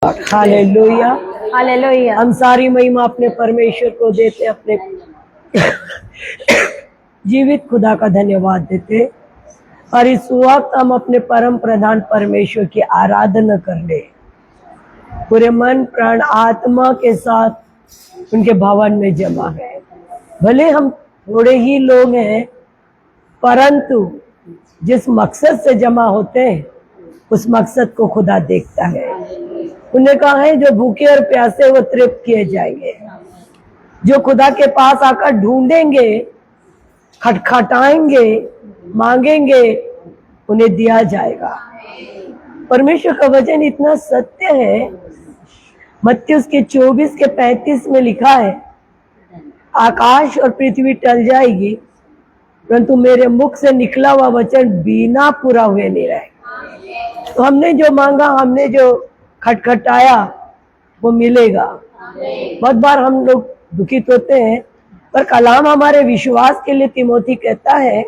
Hallelujah, hallelujah. हम सारी महिमा अपने परमेश्वर को देते, अपने जीवित खुदा का धन्यवाद देते। और इस वक्त हम अपने परम प्रधान परमेश्वर की आराधना करने पूरे मन प्राण आत्मा के साथ उनके भवन में जमा है। भले हम थोड़े ही लोग हैं, परंतु जिस मकसद से जमा होते हैं उस मकसद को खुदा देखता है। उन्हें कहा है जो भूखे और प्यासे वो तृप्त किए जाएंगे, जो खुदा के पास आकर ढूंढेंगे, खटखटाएंगे, मांगेंगे, उन्हें दिया जाएगा। परमेश्वर का वचन इतना सत्य है। मत्ती उसके 24 के 35 में लिखा है, आकाश और पृथ्वी टल जाएगी परंतु मेरे मुख से निकला हुआ वचन बिना पूरा हुए नहीं रहेगा। तो हमने जो मांगा, हमने जो खटखटाया वो मिलेगा। बहुत बार हम लोग दुखित होते हैं, पर कलाम हमारे विश्वास के लिए तिमोथी कहता है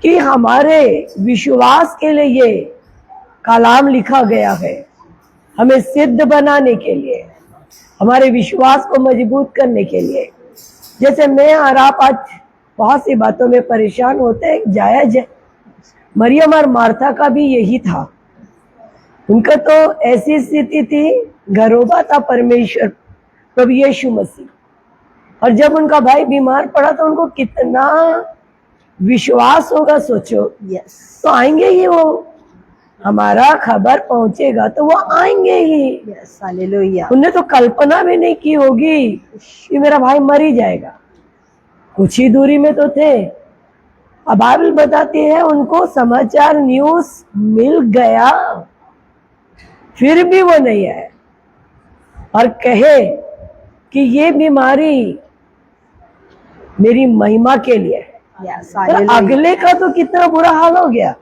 कि हमारे विश्वास के लिए ये कलाम लिखा गया है, हमें सिद्ध बनाने के लिए, हमारे विश्वास को मजबूत करने के लिए। जैसे मैं और आप आज बहुत सी बातों में परेशान होते हैं, जायज है। मरियम और मार्था का भी यही था। उनका तो ऐसी स्थिति थी, घरोबा था परमेश्वर प्रभु यीशु मसीह, और जब उनका भाई बीमार पड़ा तो उनको कितना विश्वास होगा, सोचो। यस, तो आएंगे ही वो, हमारा खबर पहुंचेगा तो वो आएंगे ही। Yes, hallelujah. उन्हें तो कल्पना भी नहीं की होगी कि मेरा भाई मर ही जाएगा। कुछ ही दूरी में तो थे। अब बाइबल बताती है उनको समाचार न्यूज़ मिल गया, फिर भी वो नहीं आए और कहे कि ये बीमारी मेरी महिमा के लिए है। यस, तो हालेलुया। अगले का तो कितना बुरा हाल हो गया,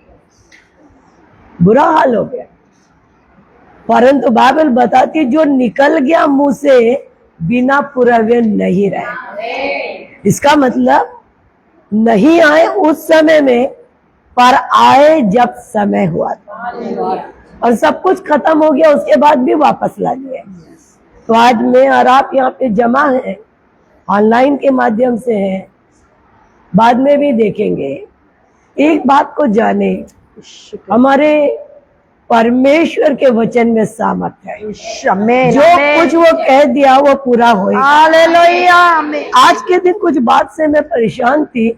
बुरा हाल हो गया। परंतु बाइबल बताती जो निकल गया मुंह से बिना पुरावे नहीं रहे। इसका मतलब नहीं आए उस समय में, पर आए जब समय हुआ था और सब कुछ खत्म हो गया, उसके बाद भी वापस ला दिया। तो आज मैं और आप यहाँ पे जमा हैं, ऑनलाइन के माध्यम से हैं, बाद में भी देखेंगे। एक बात को जाने, हमारे परमेश्वर के वचन में सामर्थ्य है। आमीन, जो आमीन। कुछ वो कह दिया वो पूरा होगा। हालेलुया, आमीन। आज के दिन कुछ बात से मैं परेशान थी,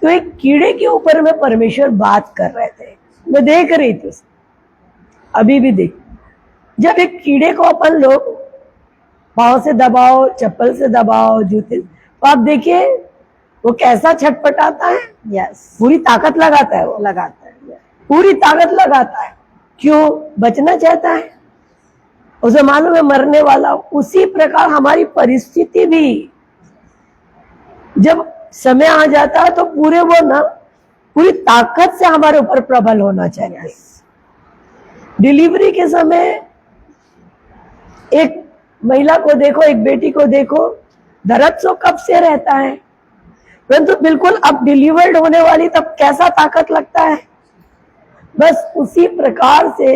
तो एक कीड़े के ऊपर में परमेश्वर बात कर रहे थे, मैं देख रही थी उसे, अभी भी देख। जब एक कीड़े को अपन लोग पाँव से दबाओ, चप्पल से दबाओ, जूते, तो आप देखिए वो कैसा छटपटाता है। यस, पूरी ताकत लगाता है, वो लगाता है। पूरी ताकत लगाता है। क्यों? बचना चाहता है, उसे मालूम है मरने वाला। उसी प्रकार हमारी परिस्थिति भी जब समय आ जाता है तो पूरे वो ना पूरी ताकत से हमारे ऊपर प्रबल होना चाहिए। डिलीवरी के समय एक महिला को देखो, एक बेटी को देखो, दर्द तो कब से रहता है, परंतु बिल्कुल अब डिलीवर्ड होने वाली तब कैसा ताकत लगता है। बस उसी प्रकार से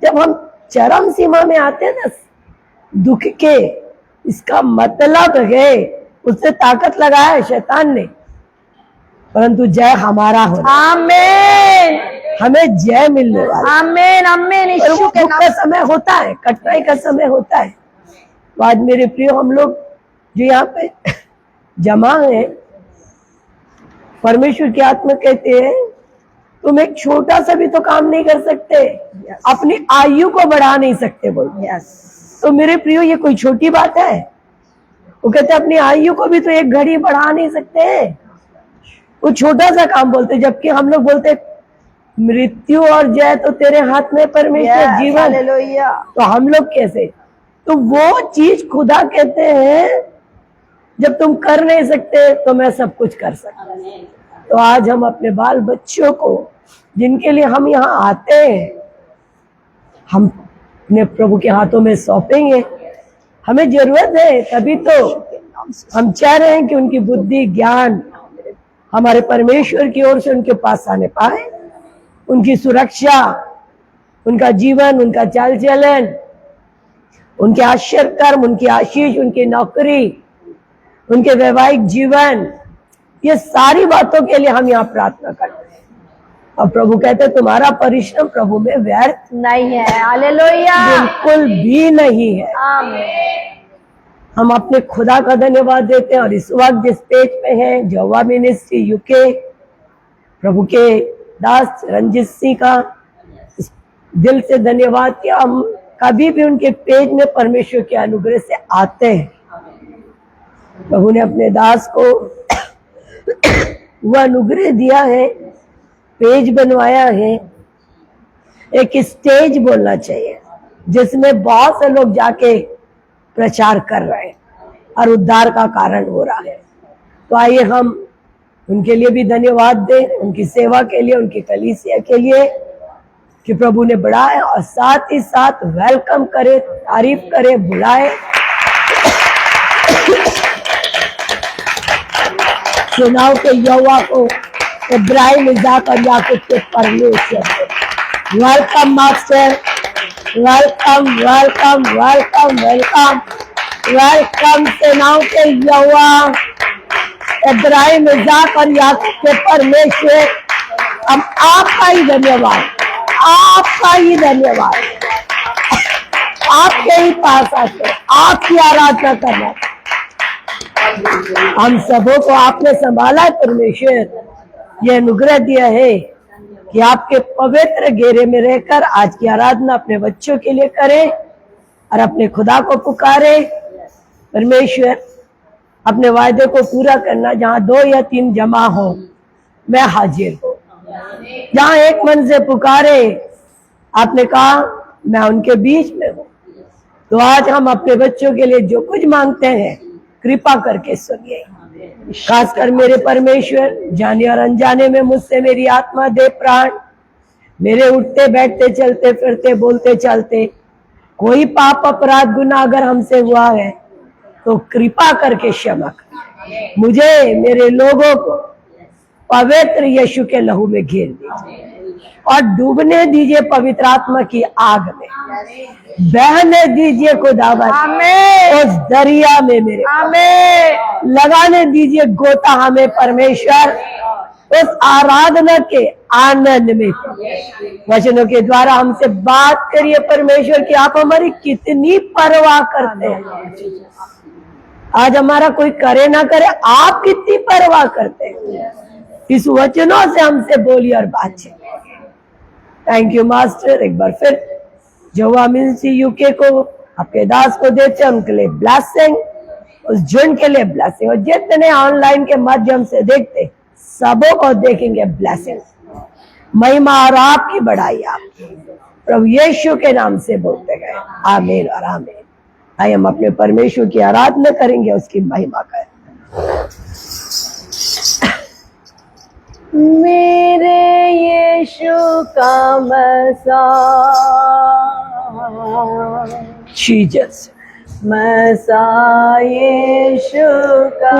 जब हम चरम सीमा में आते हैं ना दुख के, इसका मतलब है उससे ताकत लगाया है शैतान ने, परंतु जय हमारा होना। आमीन, हमें जय मिलने वाला। आमीन, आमीन। यीशु के दुख नाम का समय होता है, कठिनाई का समय होता है। तो आज मेरे प्रिय, हम लोग जो यहाँ पे जमा है, परमेश्वर की आत्मा कहते हैं तुम एक छोटा सा भी तो काम नहीं कर सकते, अपनी आयु को बढ़ा नहीं सकते बोलते। यस, तो मेरे प्रियो ये कोई छोटी बात है? वो कहते अपनी आयु को भी तो एक घड़ी बढ़ा नहीं सकते हैं, वो छोटा सा काम बोलते। जबकि हम लोग बोलते मृत्यु और जय तो तेरे हाथ में परमेश्वर, जीवन। हालेलुया। तो हम लोग कैसे? तो वो चीज खुदा कहते हैं जब तुम कर नहीं सकते तो मैं सब कुछ कर सकता। तो आज हम अपने बाल बच्चों को, जिनके लिए हम यहाँ आते हैं, हम अपने प्रभु के हाथों में सौंपेंगे। हमें जरूरत है, तभी तो हम चाह रहे हैं कि उनकी बुद्धि, ज्ञान हमारे परमेश्वर की ओर से उनके पास आने पाए, उनकी सुरक्षा, उनका जीवन, उनका चाल चलन, उनके आश्चर्य कर्म, उनकी आशीष, उनकी नौकरी, उनके वैवाहिक जीवन, ये सारी बातों के लिए हम यहाँ प्रार्थना करते हैं। और प्रभु कहते हैं तुम्हारा परिश्रम प्रभु में व्यर्थ नहीं है। हालेलुया। बिल्कुल भी नहीं है। आमीन। हम अपने खुदा का धन्यवाद देते हैं और इस वक्त जिस पेज पे हैं जवा मिनिस्ट्री यूके, प्रभु के दास रंजित सिंह का दिल से धन्यवाद कि हम कभी भी उनके पेज में परमेश्वर के अनुग्रह से आते हैं। प्रभु ने अपने दास को वह अनुग्रह दिया है, पेज बनवाया है, एक स्टेज बोलना चाहिए जिसमें बहुत से लोग जाके प्रचार कर रहे हैं और उद्धार का कारण हो रहा है। तो आइए हम उनके लिए भी धन्यवाद दें, उनकी सेवा के लिए, उनकी कलीसिया के लिए कि प्रभु ने बढ़ाया, और साथ ही साथ वेलकम करे, तारीफ करे, बुलाए। चुनाव के यहोवा को, इब्राहिम, इसाक और याकूब के परमेश्वर। Welcome master, welcome welcome welcome welcome welcome सेनाओं के यहोवा, इब्राहिम, इसाक और याकूब के परमेश्वर। हम आपका ही धन्यवाद, आपका ही धन्यवाद, आपके ही पास आते, आपकी आराधना करना। हम सबों को आपने संभाला है परमेश्वर, यह अनुग्रह दिया है कि आपके पवित्र घेरे में रहकर आज की आराधना अपने बच्चों के लिए करें और अपने खुदा को पुकारे। परमेश्वर अपने वायदे को पूरा करना, जहाँ 2 या 3 जमा हो मैं हाजिर हूँ। जहाँ एक मन से पुकारे, आपने कहा मैं उनके बीच में हूँ। तो आज हम अपने बच्चों के लिए जो कुछ मांगते हैं कृपा करके सुनिए। खासकर मेरे परमेश्वर, जाने और अनजाने में मुझसे मेरी आत्मा, दे, प्राण, मेरे उठते बैठते चलते फिरते बोलते चलते कोई पाप अपराध गुनाह अगर हमसे हुआ है तो कृपा करके क्षमा कर मुझे, मेरे लोगों को पवित्र यीशु के लहू में घेर दीजिए और डूबने दीजिए पवित्र आत्मा की आग में, बहने दीजिए खुदावन उस दरिया में मेरे, लगाने दीजिए गोता हमें परमेश्वर उस आराधना के आनंद में। वचनों के द्वारा हमसे बात करिए परमेश्वर कि आप हमारी कितनी परवाह करते हैं। आज हमारा कोई करे ना करे, आप कितनी परवाह करते हैं, इस वचनों से हमसे बोलिए और बातचीत। Thank you master. एक बार फिर जवा मिनिस्ट्री यूके को, आपके दास को देते हैं, उनके लिए ब्लेसिंग, उस झुंड के लिए ब्लेसिंग, और जितने ऑनलाइन के माध्यम से देखते सबों को देखेंगे ब्लेसिंग, महिमा और आपकी बढ़ाई आपकी, प्रभु यीशु के नाम से बोलते गए आमीन और आमीन। आइए हम अपने परमेश्वर की आराधना करेंगे, उसकी महिमा करें। मेरे यीशु का मसा जीसस, मसा यीशु का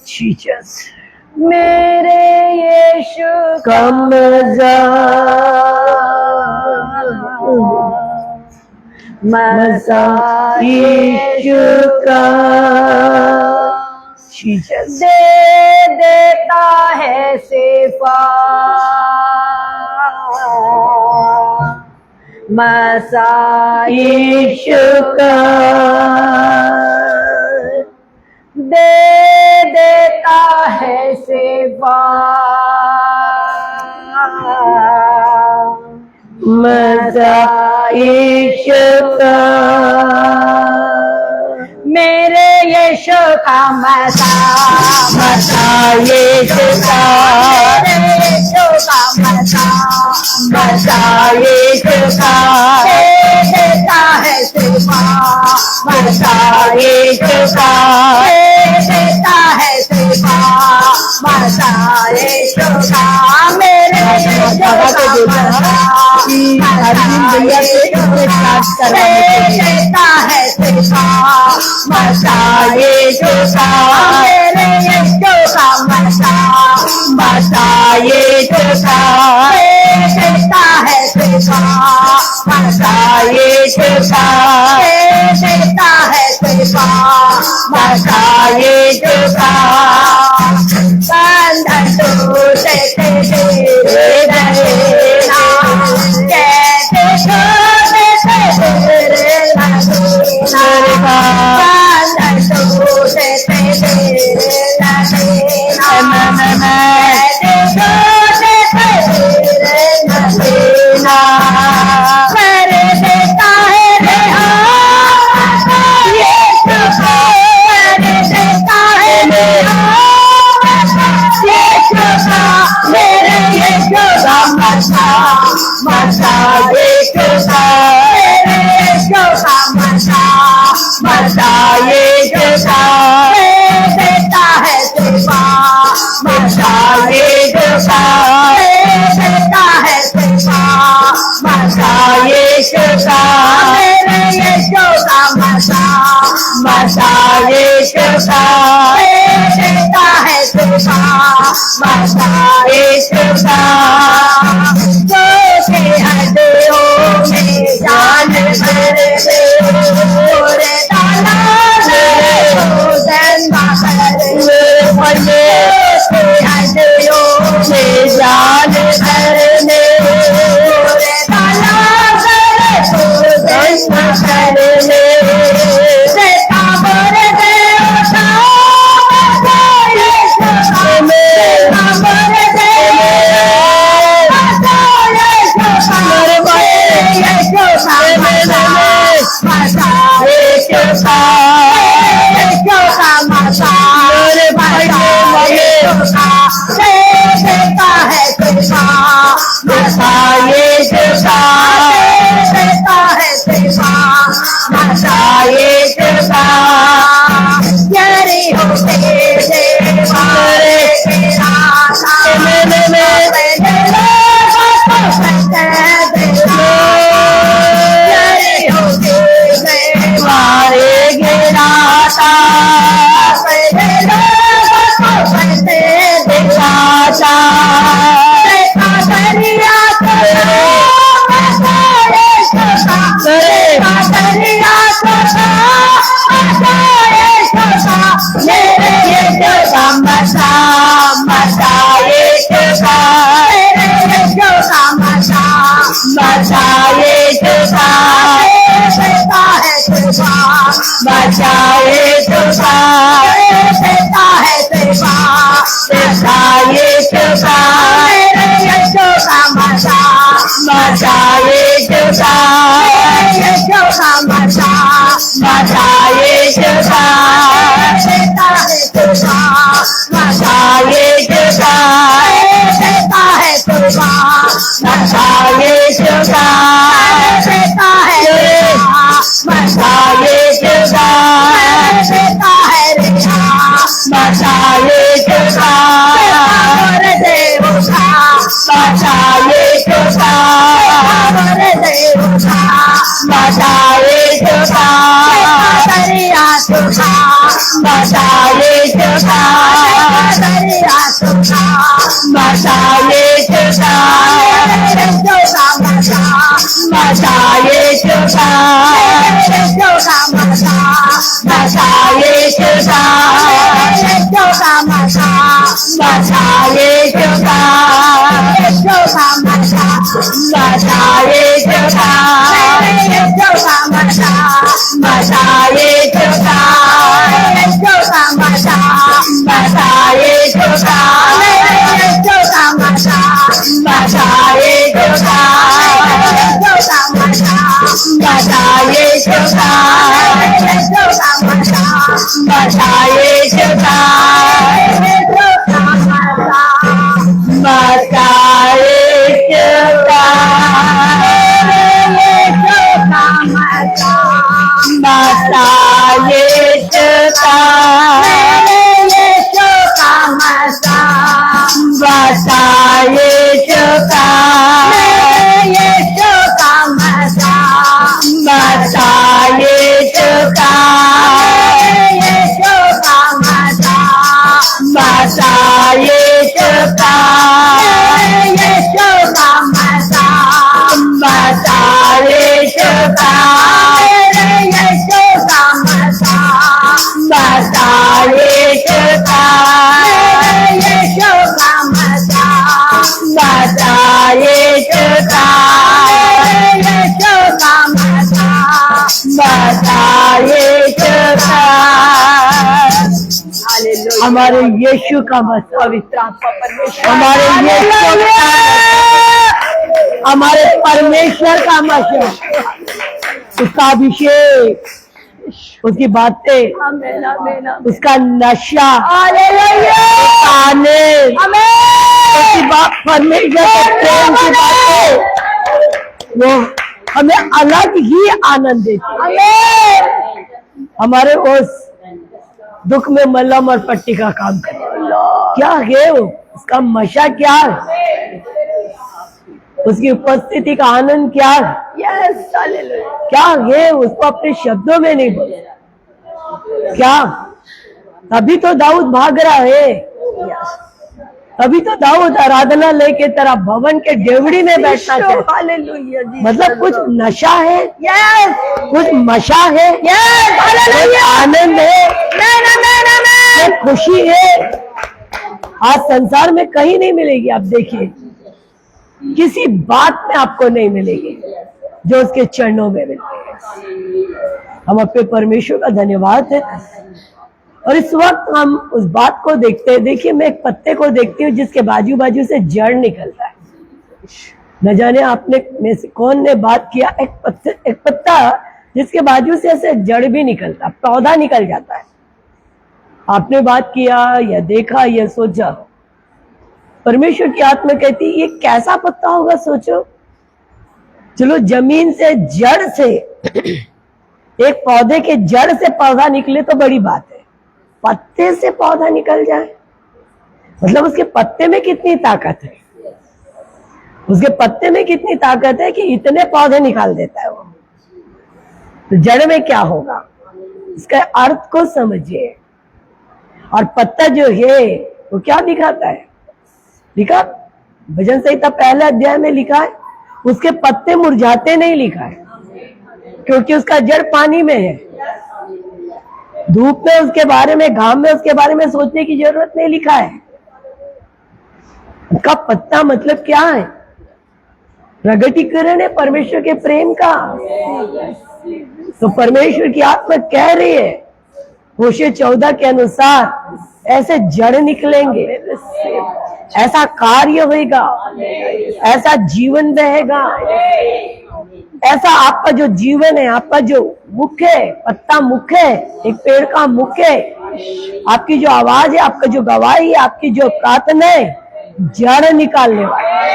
जीसस, मेरे यीशु का मसा, मसा यीशु का जीसस, दे देता है सेवा, मसा यीशु का दे देता है सेवा, मसा यीशु का, मेरे यीशु का मसा, मसा यीशु का, मेरे यीशु का मसा, मसा यीशु का, दे देता है सेवा, मसा यीशु का, दे देता है सेवा, मसा यीशु का, मेरे यीशु का मसा, मसा यीशु का, दे देता है सेवा, मसा यीशु का, मेरे यीशु का मसा, मसा यीशु का, दे देता सेवा मसा यीशु का देता है सेवा मसा यीशु का बंधन टूटे तेरे देना कैसे छोड़े तेरे लगेना बंधन टूटे तेरे लगेना कैसे छोड़े तेरे लगेना कर देता है रेहा यीशु कर देता है रेहा मेरे यीशु का मसा मसा यीशु का मेरे यीशु का मसा मसा यीशु का देता है सेवा मसा यीशु का देता है सेवा मसा यीशु का मेरे यीशु का मसा मसा यीशु का देता है सेवा मसा यीशु का जो के हृदयों में जान भर दे पूरे ताला मेरे भोजन कर दे पले के हृदयों में जान करने पूरे ताला मेरे भोजन करने देता भर दे उठा यीशु का देता भर दे देता है सेवा मसा यीशु का देता है सेवा मसा यीशु का यरी हो देवा मारे गिराता दिखाता मेरे यीशु का मसा मसा यीशु का मेरे यीशु का मसा मसा यीशु का देता है सेवा मसा यीशु का देता है सेवा मसा यीशु का मेरे यीशु का मसा मसा यीशु का यीशु का मसा मसा यीशु का देता है सेवा मसा यीशु का देता है सेवा मसा यीशु का देता है सेवा मसा यीशु का देता है रेहा मसा यीशु का और देवता मसा यीशु का और देवता मसा यीशु का दरिया सुखा मसा यीशु का दरिया सुखा मसा यीशु का यीशु का मसा मसा यीशु का यीशु का मसा मसा यीशु का यीशु का मसा मसा यीशु का यीशु का मसा मसा यीशु का यीशु का मसा मसा यीशु का यीशु का मसा मसा यीशु का यीशु का मसा मसा यीशु का यीशु का मसा मसा यीशु का यीशु का मसा मसा यीशु का यीशु का मसा मसा यीशु का मसा यीशु का यीशु का मसा मसा यीशु का यीशु का मसा मसा यीशु का यीशु का हमारे यीशु का मसा, पवित्र आत्मा परमेश्वर हमारे यीशु का, हमारे परमेश्वर का मसा, उसका अभिषेक, उसकी बातें, आमेन आमेन आमेन उसका नशा, हालेलुया आनंद, आमेन उसकी बात, परमेश्वर के प्रेम की बातें, वो हमें अलग ही आनंद देती है। आमेन हमारे उस दुख में मलहम और पट्टी का काम करे। क्या है वो, उसका मशा क्या है, उसकी उपस्थिति का आनंद क्या है, यस हालेलुया क्या है, उसको अपने शब्दों में नहीं बोल क्या। तभी तो दाऊद भाग रहा है, तभी तो दाऊद आराधना लेके तेरा भवन के डेवड़ी में बैठना चाहता। हालेलुया जी मतलब कुछ नशा है, यस कुछ मशा है, यस कुछ हालेलुया आनंद है, आमेन आमेन आमेन कुछ खुशी है। आज संसार में कहीं नहीं मिलेगी। आप देखिए, किसी बात में आपको नहीं मिलेगी जो उसके चरणों में मिलती है। हम अपने परमेश्वर का धन्यवाद है। और इस वक्त हम उस बात को देखते हैं। देखिए, मैं एक पत्ते को देखती हूँ जिसके बाजू बाजू से जड़ निकलता है। न जाने आपने में से कौन ने बात किया, एक पत्ता जिसके बाजू से ऐसे जड़ भी निकलता, पौधा निकल जाता है। आपने बात किया या देखा या सोचा। परमेश्वर की आत्मा कहती है, ये कैसा पत्ता होगा सोचो। चलो, जमीन से जड़ से एक पौधे के जड़ से पौधा निकले तो बड़ी बात है, पत्ते से पौधा निकल जाए मतलब उसके पत्ते में कितनी ताकत है, उसके पत्ते में कितनी ताकत है कि इतने पौधे निकाल देता है वो। तो जड़ में क्या होगा, इसका अर्थ को समझिए। और पत्ता जो है वो क्या दिखाता है, लिखा भजन संहिता पहले अध्याय में लिखा है, उसके पत्ते मुरझाते नहीं लिखा है, क्योंकि उसका जड़ पानी में है। धूप में उसके बारे में, घाम में उसके बारे में सोचने की जरूरत नहीं लिखा है। उसका पत्ता मतलब क्या है, प्रगटीकरण है परमेश्वर के प्रेम का। तो परमेश्वर की आत्मा कह रही है होशे 14 के अनुसार, ऐसे जड़ निकलेंगे, ऐसा कार्य होगा, ऐसा जीवन रहेगा, ऐसा आपका जो जीवन है, आपका जो मुख है, पत्ता मुख है, एक पेड़ का मुख है, आपकी जो आवाज है, आपका जो गवाही है, आपकी जो प्रार्थना है, जड़ निकालने वाला,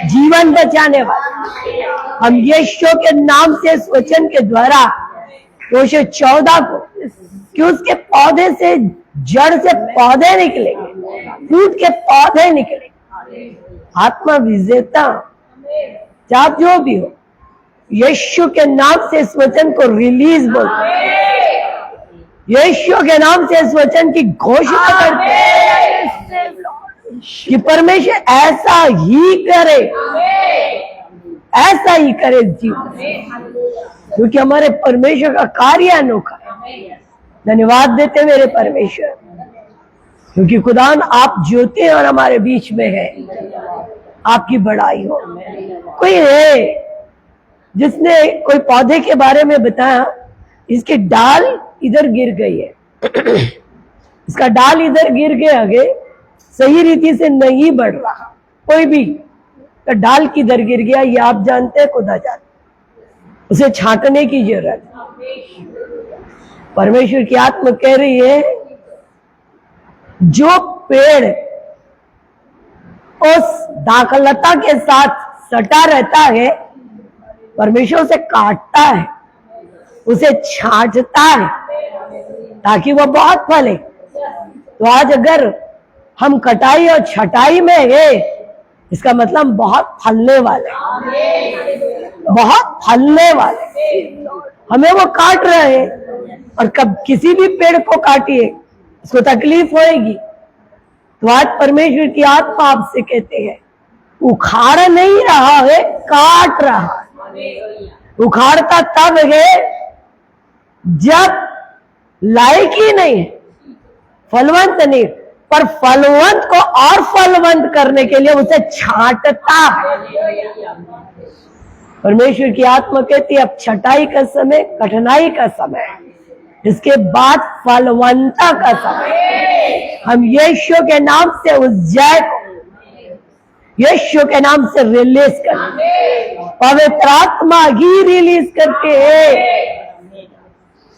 जीवन बचाने वाला। हम यीशु के नाम से इस वचन के द्वारा होशे 14 को, कि उसके पौधे से, जड़ से पौधे निकलेंगे, फूट के पौधे निकलेंगे। आत्मा विजेता चाहे जो भी हो, यीशु के नाम से इस वचन को रिलीज बोलते हैं, यीशु के नाम से इस वचन की घोषणा करते हैं कि परमेश्वर ऐसा ही करे, ऐसा ही करे जीवन, क्योंकि हमारे परमेश्वर का कार्य अनोखा है। धन्यवाद देते मेरे परमेश्वर, क्योंकि खुदान आप ज्योति और हमारे बीच में है। आपकी बड़ाई हो। कोई है जिसने कोई पौधे के बारे में बताया, इसके डाल इधर गिर गई है, इसका डाल इधर गिर गया, आगे सही रीति से नहीं बढ़ रहा। कोई भी तो डाल किधर गिर गया ये आप जानते हैं, खुदा जानते, उसे छांटने की जरूरत है। परमेश्वर की आत्मा कह रही है, जो पेड़ उस दाखलता के साथ सटा रहता है, परमेश्वर उसे काटता है, उसे छांटता है ताकि वह बहुत फले। तो आज अगर हम कटाई और छटाई में है, इसका मतलब बहुत फलने वाले, बहुत फलने वाले। हमें वो काट रहे हैं, और कब किसी भी पेड़ को काटिए उसको तकलीफ होएगी। तो आज परमेश्वर की आत्मा आपसे कहते हैं, उखाड़ नहीं रहा है, काट रहा है। उखाड़ता तब है जब लायक ही नहीं है, फलवंत नहीं, पर फलवंत को और फलवंत करने के लिए उसे छांटता है। परमेश्वर की आत्मा कहती है, अब छटाई का समय, कठिनाई का समय, इसके बाद फलवंता का समय। हम यीशु के नाम से उस जय को यीशु के नाम से रिलीज कर, पवित्र आत्मा ही रिलीज करके,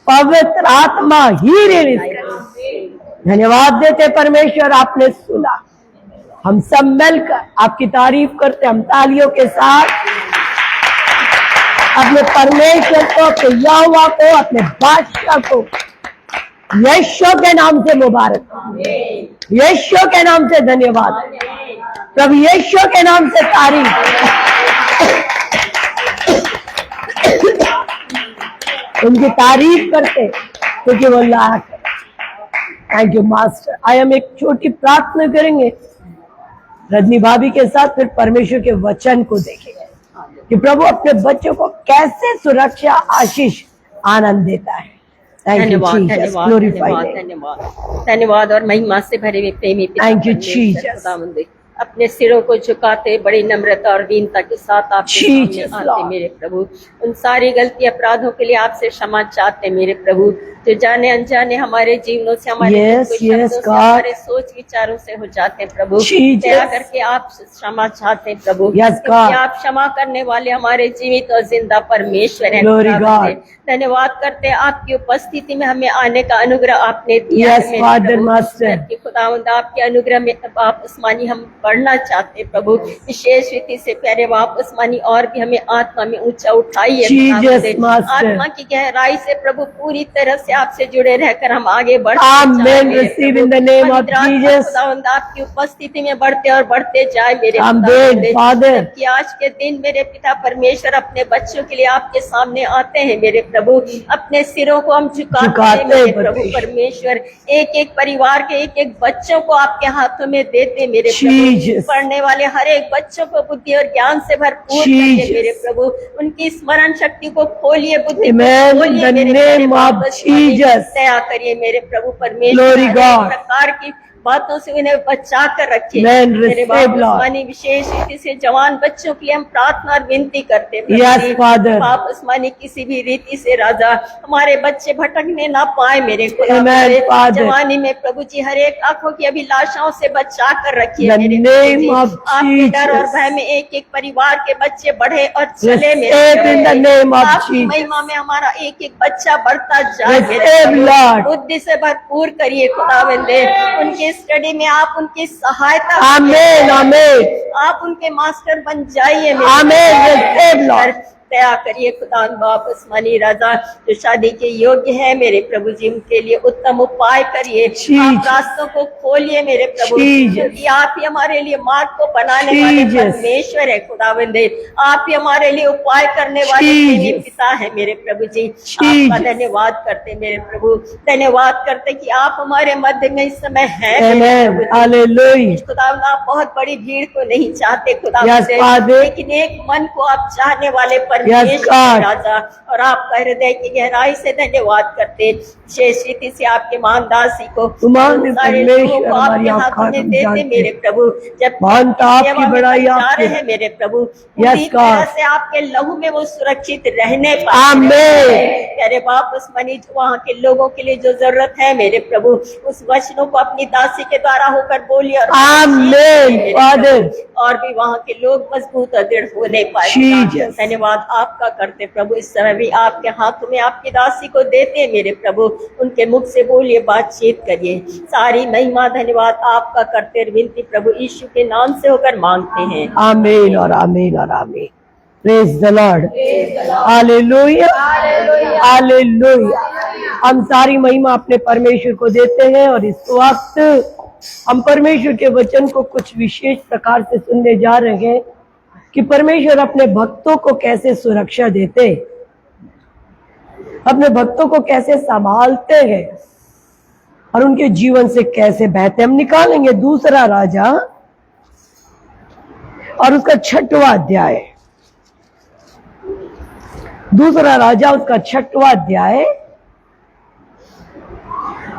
पवित्र आत्मा ही रिलीज कर। धन्यवाद देते परमेश्वर, आपने सुना। हम सब मिलकर आपकी तारीफ करते, हम तालियों के साथ अपने परमेश्वर को, अपने यहोवा को, अपने बादशाह को यीशु के नाम से मुबारक, यीशु के नाम से धन्यवाद, प्रभु यीशु के नाम से तारीफ। उनकी तारीफ करते क्योंकि वो लायक है। Thank you master. आइए हम एक छोटी प्रार्थना करेंगे रजनी भाभी के साथ, फिर परमेश्वर के वचन को देखेंगे कि प्रभु अपने बच्चों को कैसे सुरक्षा, आशीष, आनंद देता है। धन्यवाद धन्यवाद धन्यवाद धन्यवाद धन्यवाद और महिमा से भरे हुए प्रेमी पिता Thank you, परमेश्वर Jesus. खुदावंद, अपने सिरों को झुकाते बड़ी नम्रता और दीनता के साथ आपके Jesus, सामने आते Lord. मेरे प्रभु। उन सारी गलती अपराधों के लिए आपसे क्षमा चाहते मेरे प्रभु, जो जाने अनजाने हमारे जीवनों से, हमारे Yes, दुख के yes, शब्दों से, God. हमारे सोच विचारों से हो जाते हैं प्रभु। Jesus. दया करके आप क्षमा चाहते हैं प्रभु, Yes, क्योंकि God. आप क्षमा करने वाले हमारे जीवित और जिंदा परमेश्वर हैं। Glory, खुदावंद, God. धन्यवाद करते हैं आपकी उपस्थिति में हमें आने का अनुग्रह आपने दिया Yes, है मेरे Father, प्रभु। Master. कि खुदावंद आपके अनुग्रह में आप उस्मानी हम बढ़ना चाहते हैं प्रभु। विशेष रीति से प्यारे बाप उस्मानी और भी हमें आत्मा में ऊंचा उठाइए Jesus, खुदावंद। Master. आत्मा की गहराई से प्रभु पूरी तरह से आपसे जुड़े रहकर हम आगे बढ़ते Amen. जाएं मेरे Receive Prabhu. in the name of पवित्र आत्मा Jesus. खुदावंद आपकी उपस्थिति में बढ़ते और बढ़ते जाए मेरे Amen, खुदावंद। Father. जबकि आज के दिन मेरे पिता परमेश्वर अपने बच्चों के लिए आपके सामने आते हैं मेरे प्रभु, अपने सिरों को हम झुकाते झुकाते हैं मेरे हैं प्रभु परमेश्वर। एक एक परिवार के एक एक बच्चों को आपके हाथों में देते मेरे प्रभु। Jesus. पढ़ने वाले हर एक बच्चों को बुद्धि और ज्ञान से भरपूर Jesus. करिए मेरे प्रभु। उनकी स्मरण शक्ति को खोलिए, बुद्धि को Amen. खोलिए In the मेरे प्यारे name बाप of उस्मानी। Jesus. दया करिए मेरे प्रभु परमेश्वर। Glory हर God. एक प्रकार की बातों से उन्हें बचा कर रखिए Amen. मेरे Receive, बाप Lord. उस्मानी। विशेष रीति से जवान बच्चों की हम प्रार्थना और विनती करते हैं Yes, प्रभु जी। Father. बाप उस्मानी किसी भी रीति से राजा हमारे बच्चे भटकने ना पाए मेरे Amen, Father. जवानी में प्रभु जी हर एक आंखों की अभिलाषाओं से बचा कर रखिए The मेरे name प्रभु of जी। आपके डर और Jesus. भय में एक एक परिवार के बच्चे बढ़े और चले मेरे Receive in the Prabhu ji. name of आपकी Jesus. महिमा में हमारा एक एक बच्चा बढ़ता जाए मेरे Receive, प्रभु। Lord. बुद्धि से भरपूर करिए खुदावंदे। उनकी स्टडी में आप उनकी सहायता Amen. Amen. आप उनके मास्टर बन जाइए मेरे Amen. Receive, Lord. दया करिए खुदा बाप उस्मानी राजा जो शादी के योग्य है मेरे प्रभु जी, उनके लिए उत्तम उपाय करिए। Jesus. आप रास्तों को खोलिए मेरे प्रभु, Jesus. क्योंकि आप ही हमारे लिए मार्ग को बनाने वाले Jesus. परमेश्वर है खुदावंदे। आप ही हमारे लिए उपाय करने वाले Jesus. प्रेमी पिता है मेरे प्रभु जी। Jesus. आपका धन्यवाद करते मेरे प्रभु, धन्यवाद करते कि आप हमारे मध्य में इस समय हैं मेरे Amen. प्रभु जी। Hallelujah. खुदावंद आप बहुत बड़ी भीड़ को नहीं चाहते खुदा Yes, Father. लेकिन एक मन को आप चाहने वाले Yes, परमेश्वर God. राजा। और आपका हृदय की गहराई से धन्यवाद करते विशेष रीति से आपके महान दासी को महान उन सारे परमेश्वर लोगों को हमारी आपके आँख हाथों में हम देते जानते मेरे प्रभु। जब महानता आपकी सेवा में बड़ाई जा आपकी रहे हैं मेरे प्रभु, Yes, पूरी God. तरह से आपके लहू में वो सुरक्षित रहने पाए Amen. तेरे बाप उस्मानी वहाँ के लोगों के लिए जो जरूरत है मेरे प्रभु, उस वचनों को अपनी दासी के द्वारा होकर बोलिए और Amen, मेरे Father. प्रभु। और भी वहाँ के लोग मजबूत और दृढ़ होने पाए। Jesus. धन्यवाद आपका करते प्रभु। इस समय भी आपके हाथों में आपकी दासी को देते हैं मेरे प्रभु, उनके मुख से बोलिए, बातचीत करिए। सारी महिमा धन्यवाद आपका करते विनती प्रभु यीशु के नाम से होकर मांगते हैं। Amen और आमीन और आमीन। Praise the Lord. Hallelujah. Hallelujah. हम सारी महिमा अपने परमेश्वर को देते हैं और इस वक्त हम परमेश्वर के वचन को कुछ विशेष प्रकार से सुनने जा रहे हैं कि परमेश्वर अपने भक्तों को कैसे सुरक्षा देते, अपने भक्तों को कैसे संभालते हैं और उनके जीवन से कैसे बहते। हम निकालेंगे दूसरा राजा और उसका 6वां अध्याय, दूसरा राजा उसका 6वां अध्याय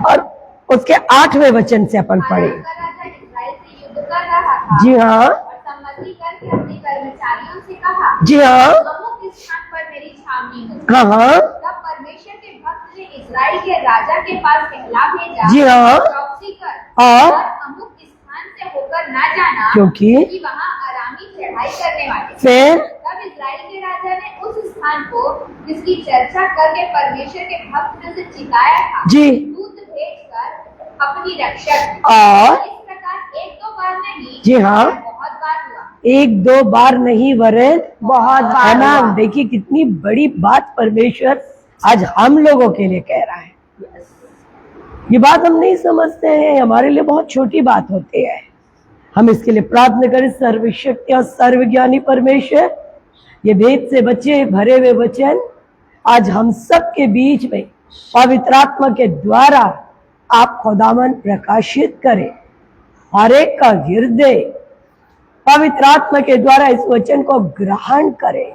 और उसके 8वें वचन से अपन पढ़े। राजा इस्राएल से युद्ध कर रहा था। जी हाँ, और सम्मति करके अपने कर्मचारियों से कहा, जी हाँ, अमुक स्थान पर मेरी छावनी हो। हाँ हाँ, तब परमेश्वर के भक्त ने इजराइल के राजा के पास कहला भेजा। जी हाँ। चौकसी कर और अमुक स्थान से होकर ना जाना, क्योंकि वहाँ आरामी चढ़ाई करने वाले। फिर तब इजराइल के राजा ने उस स्थान को जिसकी चर्चा करके परमेश्वर के भक्त ने से चिताया था, जी दूत भेजकर अपनी रक्षा की। और इस प्रकार एक दो बार नहीं, जी हाँ। बहुत बार हुआ। एक दो बार नहीं वरन बहुत बार है ना। हुआ। देखिए कितनी बड़ी बात परमेश्वर आज हम लोगों के लिए कह रहा है। ये बात हम नहीं समझते हैं, हमारे लिए बहुत छोटी बात होती है। हम इसके लिए प्रार्थना करें, सर्वशक्ति और सर्वज्ञानी परमेश्वर, ये वेद से बचे भरे हुए वचन आज हम सब के बीच में पवित्र आत्मा के द्वारा आप खुदावन प्रकाशित करें। हर एक का हृदय पवित्र आत्मा के द्वारा इस वचन को ग्रहण करें।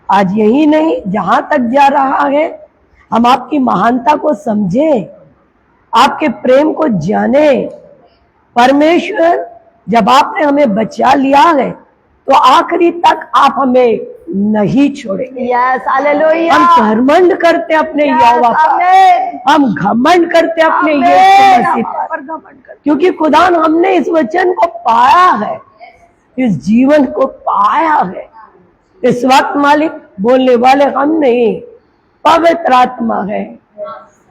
आज यही नहीं, जहां तक जा रहा है हम आपकी महानता को समझें, आपके प्रेम को जाने। परमेश्वर, जब आपने हमें बचा लिया है तो आखिरी तक आप हमें नहीं छोड़ेंगे। Yes, hallelujah. हम घमंड करते अपने यहोवा पर, आमीन। हम घमंड करते अपने आमीन। यीशु मसीह आप पर, पर घमंड कर। क्योंकि खुदा हमने इस वचन को पाया है, इस जीवन को पाया है। इस वक्त मालिक बोलने वाले हम नहीं, पवित्र आत्मा है।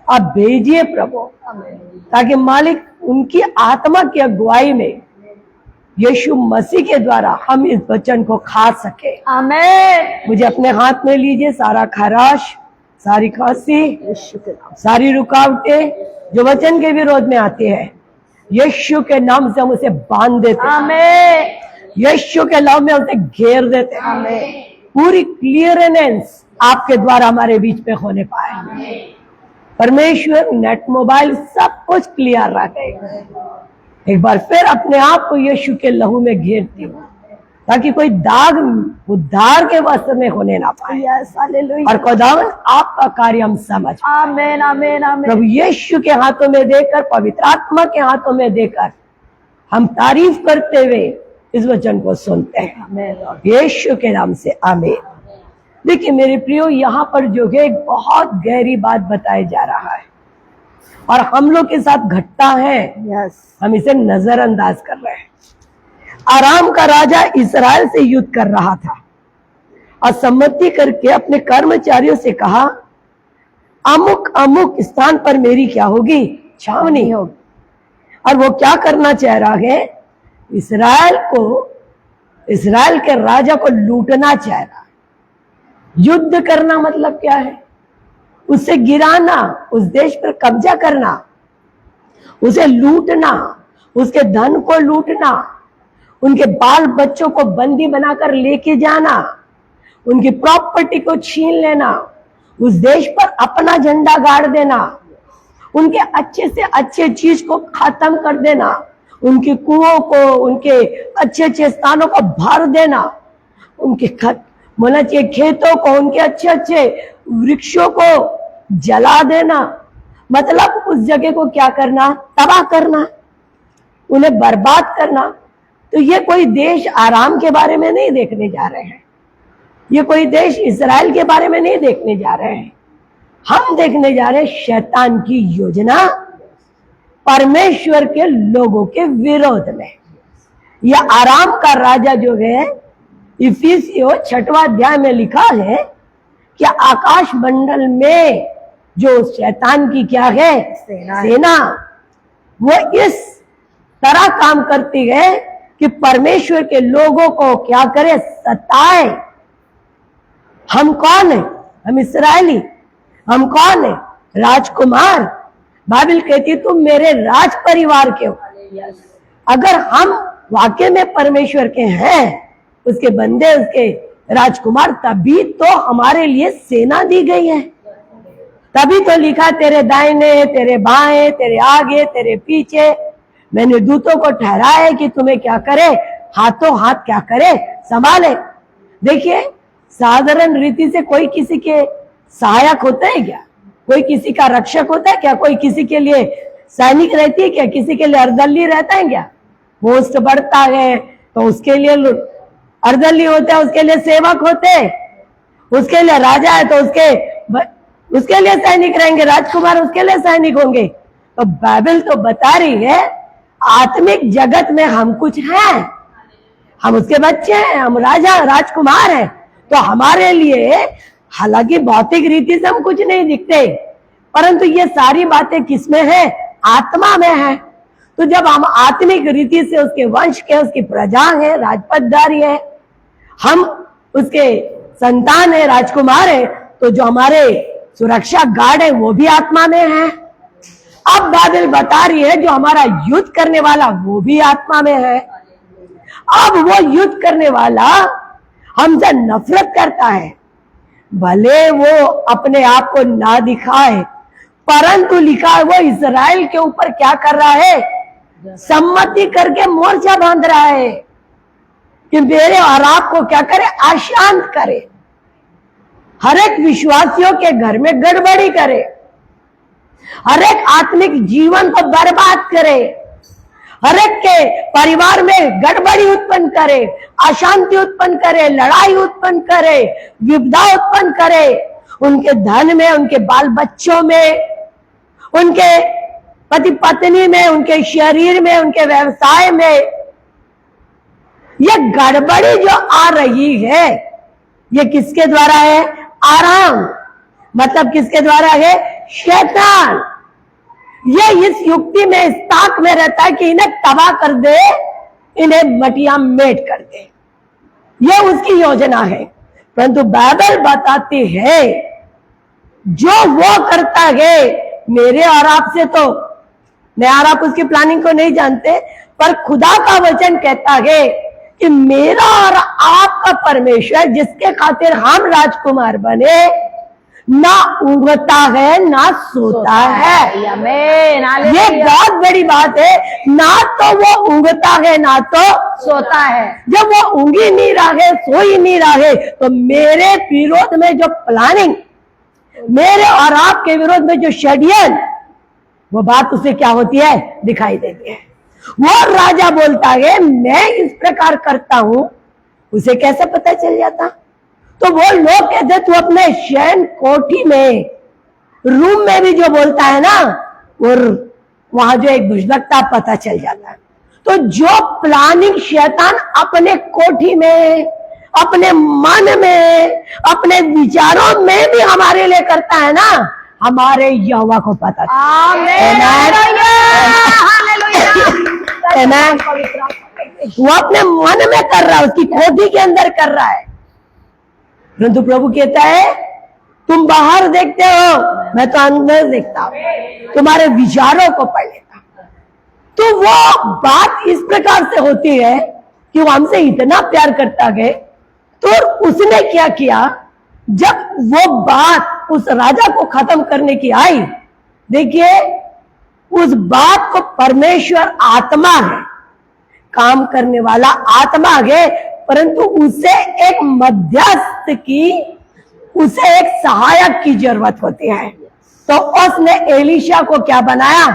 आप भेजिए प्रभु, ताकि मालिक उनकी आत्मा की अगुवाई में यीशु मसीह के द्वारा हम इस वचन को खा सके। आमीन। मुझे अपने हाथ में लीजिए, सारा खराश, सारी खांसी, यीशु के नाम। सारी रुकावटें जो वचन के विरोध में आती है, यीशु के नाम से हम उसे बांध देते हैं। आमीन। यीशु के नाम में उसे घेर देते हैं। आमीन। पूरी क्लियरेंस आपके द्वारा हमारे बीच में होने पाए। परमेश्वर, नेट, मोबाइल सब कुछ क्लियर रहे। एक बार फिर अपने आप को यीशु के लहू में घेरती हूँ, ताकि कोई दाग उद्धार के वस्त्र में होने ना पाए। Yes, hallelujah. और खुदावन आपका कार्य हम समझ पाएं। आमीन, आमीन, आमीन। प्रभु यीशु के हाथों में देकर, पवित्र आत्मा के हाथों में देकर हम तारीफ करते हुए इस वचन को सुनते हैं, आमीन। यीशु के नाम से आमीन। देखिए मेरे प्रियो, यहाँ पर जो है एक बहुत गहरी बात बताया जा रहा है और हम लोग के साथ घटता है, यस। हम इसे नजरअंदाज कर रहे हैं। आराम का राजा इस्राएल से युद्ध कर रहा था और सम्मति करके अपने कर्मचारियों से कहा, अमुक अमुक स्थान पर मेरी क्या होगी, छावनी होगी। और वो क्या करना चाह रहा है, इस्राएल के राजा को लूटना चाह रहा है। युद्ध करना मतलब क्या है, उसे गिराना, उस देश पर कब्जा करना, उसे लूटना, उसके धन को लूटना, उनके बाल बच्चों को बंदी बनाकर लेके जाना, उनकी प्रॉपर्टी को छीन लेना, उस देश पर अपना झंडा गाड़ देना, उनके अच्छे से अच्छे चीज को खत्म कर देना, उनके कुओं को, उनके अच्छे अच्छे स्थानों को भर देना, उनके बोलना चाहिए खेतों को, उनके अच्छे अच्छे वृक्षों को जला देना। मतलब उस जगह को क्या करना, तबाह करना, उन्हें बर्बाद करना। तो ये कोई देश आराम के बारे में नहीं देखने जा रहे हैं, ये कोई देश इस्राएल के बारे में नहीं देखने जा रहे हैं। हम देखने जा रहे हैं शैतान की योजना परमेश्वर के लोगों के विरोध में। यह आराम का राजा जो है, इफिसियों 6वां अध्याय में लिखा है कि आकाश मंडल में जो शैतान की क्या है, सेना, वो इस तरह काम करती है कि परमेश्वर के लोगों को क्या करे, सताए। हम कौन है, हम इस्राएली, हम कौन है, राजकुमार। बाइबल कहती है तुम मेरे राज परिवार के हो। अगर हम वाकई में परमेश्वर के हैं, उसके बंदे, उसके राजकुमार, तभी तो हमारे लिए सेना दी गई है। तभी तो लिखा तेरे दाहिने, तेरे बाएं, तेरे आगे, तेरे पीछे मैंने दूतों को ठहराया है कि तुम्हें क्या करे, हाथों हाथ क्या करे, संभाले। देखिए साधारण रीति से कोई किसी के सहायक होता है क्या, कोई किसी का रक्षक होता है क्या, कोई किसी के लिए सैनिक रहती है क्या, किसी के लिए अर्दली रहता है क्या। पोस्ट बढ़ता है तो उसके लिए अर्दली होता है, उसके लिए सेवक होते हैं, उसके लिए राजा है तो उसके उसके लिए सैनिक रहेंगे, राजकुमार उसके लिए सैनिक होंगे। तो बाइबल तो बता रही है आत्मिक जगत में हम कुछ हैं, हम उसके बच्चे हैं, हम राजा राजकुमार हैं। तो हमारे लिए हालांकि भौतिक रीति से हम कुछ नहीं दिखते, परंतु ये सारी बातें किसमें है? आत्मा में है। तो जब हम आत्मिक रीति से उसके वंश के, उसकी प्रजा है, राजपदधारी है, हम उसके संतान है, राजकुमार है, तो जो हमारे सुरक्षा गार्ड है वो भी आत्मा में है। अब बाइबल बता रही है जो हमारा युद्ध करने वाला वो भी आत्मा में है। अब वो युद्ध करने वाला हमसे नफरत करता है, भले वो अपने आप को ना दिखाए, परंतु लिखा है वो इजराइल के ऊपर क्या कर रहा है? सम्मति करके मोर्चा बांध रहा है कि मेरे और आपको क्या करे? अशांत करे, हर एक विश्वासियों के घर में गड़बड़ी करे, हर एक आत्मिक जीवन को बर्बाद करे, हर एक के परिवार में गड़बड़ी उत्पन्न करे, अशांति उत्पन्न करे, लड़ाई उत्पन्न करे, विपदा उत्पन्न करे, उनके धन में, उनके बाल बच्चों में, उनके पति पत्नी में, उनके शरीर में, उनके व्यवसाय में। ये गड़बड़ी जो आ रही है ये किसके द्वारा है? आराम, मतलब किसके द्वारा है? शैतान। ये इस युक्ति में, इस ताक में रहता है कि इन्हें तबाह कर दे, इन्हें मटिया मेट कर दे, ये उसकी योजना है। परंतु बाइबल बताती है जो वो करता है, मेरे और आपसे तो मैं और आप उसकी प्लानिंग को नहीं जानते, पर खुदा का वचन कहता है कि मेरा और आपका परमेश्वर जिसके खातिर हम राजकुमार बने, ना ऊँघता है ना सोता है। आमीन, ये बहुत बड़ी बात है। ना तो वो ऊँघता है ना तो सोता है। जब वो ऊँघ ही नहीं रहा है, सो ही नहीं रहा है, तो मेरे विरोध में जो प्लानिंग, मेरे और आपके विरोध में जो षड्यंत्र, वो बात उसे क्या होती है? दिखाई देती है। वो राजा बोलता है मैं इस प्रकार करता हूं, उसे कैसे पता चल जाता? तो वो लोग कहते तू अपने शयन कोठी में, रूम में भी जो बोलता है ना, और वहां जो एक बुझलकता पता चल जाता है। तो जो प्लानिंग शैतान अपने कोठी में, अपने मन में, अपने विचारों में भी हमारे लिए करता है ना, हमारे यहोवा को पता था। आमीन, आमीन। वो अपने मन में कर रहा है, उसकी खोदी के अंदर कर रहा है। परंतु प्रभु कहता है तुम बाहर देखते हो, मैं तो अंदर देखता हूं, तुम्हारे विचारों को पढ़ लेता हूं। तो वो बात इस प्रकार से होती है कि वो हमसे इतना प्यार करता है। तो उसने क्या किया, जब वो बात उस राजा को खत्म करने की आई, देखिए उस बात को परमेश्वर आत्मा है, काम करने वाला आत्मा है, परंतु उसे एक मध्यस्थ की, उसे एक सहायक की जरूरत होती है। तो उसने एलीशा को क्या बनाया?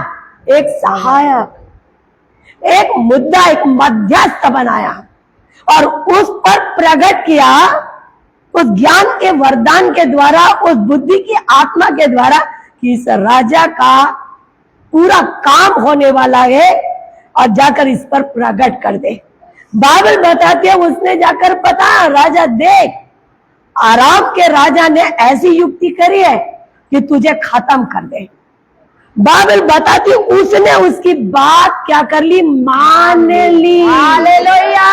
एक सहायक, एक मुद्दा, एक मध्यस्थ बनाया और उस पर प्रकट किया, उस ज्ञान के वरदान के द्वारा, उस बुद्धि की आत्मा के द्वारा, कि इस राजा का पूरा काम होने वाला है और जाकर इस पर प्रकट कर दे। बाइबल बताती है उसने जाकर पता, राजा देख, आराम के राजा ने ऐसी युक्ति करी है कि तुझे खत्म कर दे। बाइबल बताती है उसने उसकी बात क्या कर ली? मान ली। हालेलुया।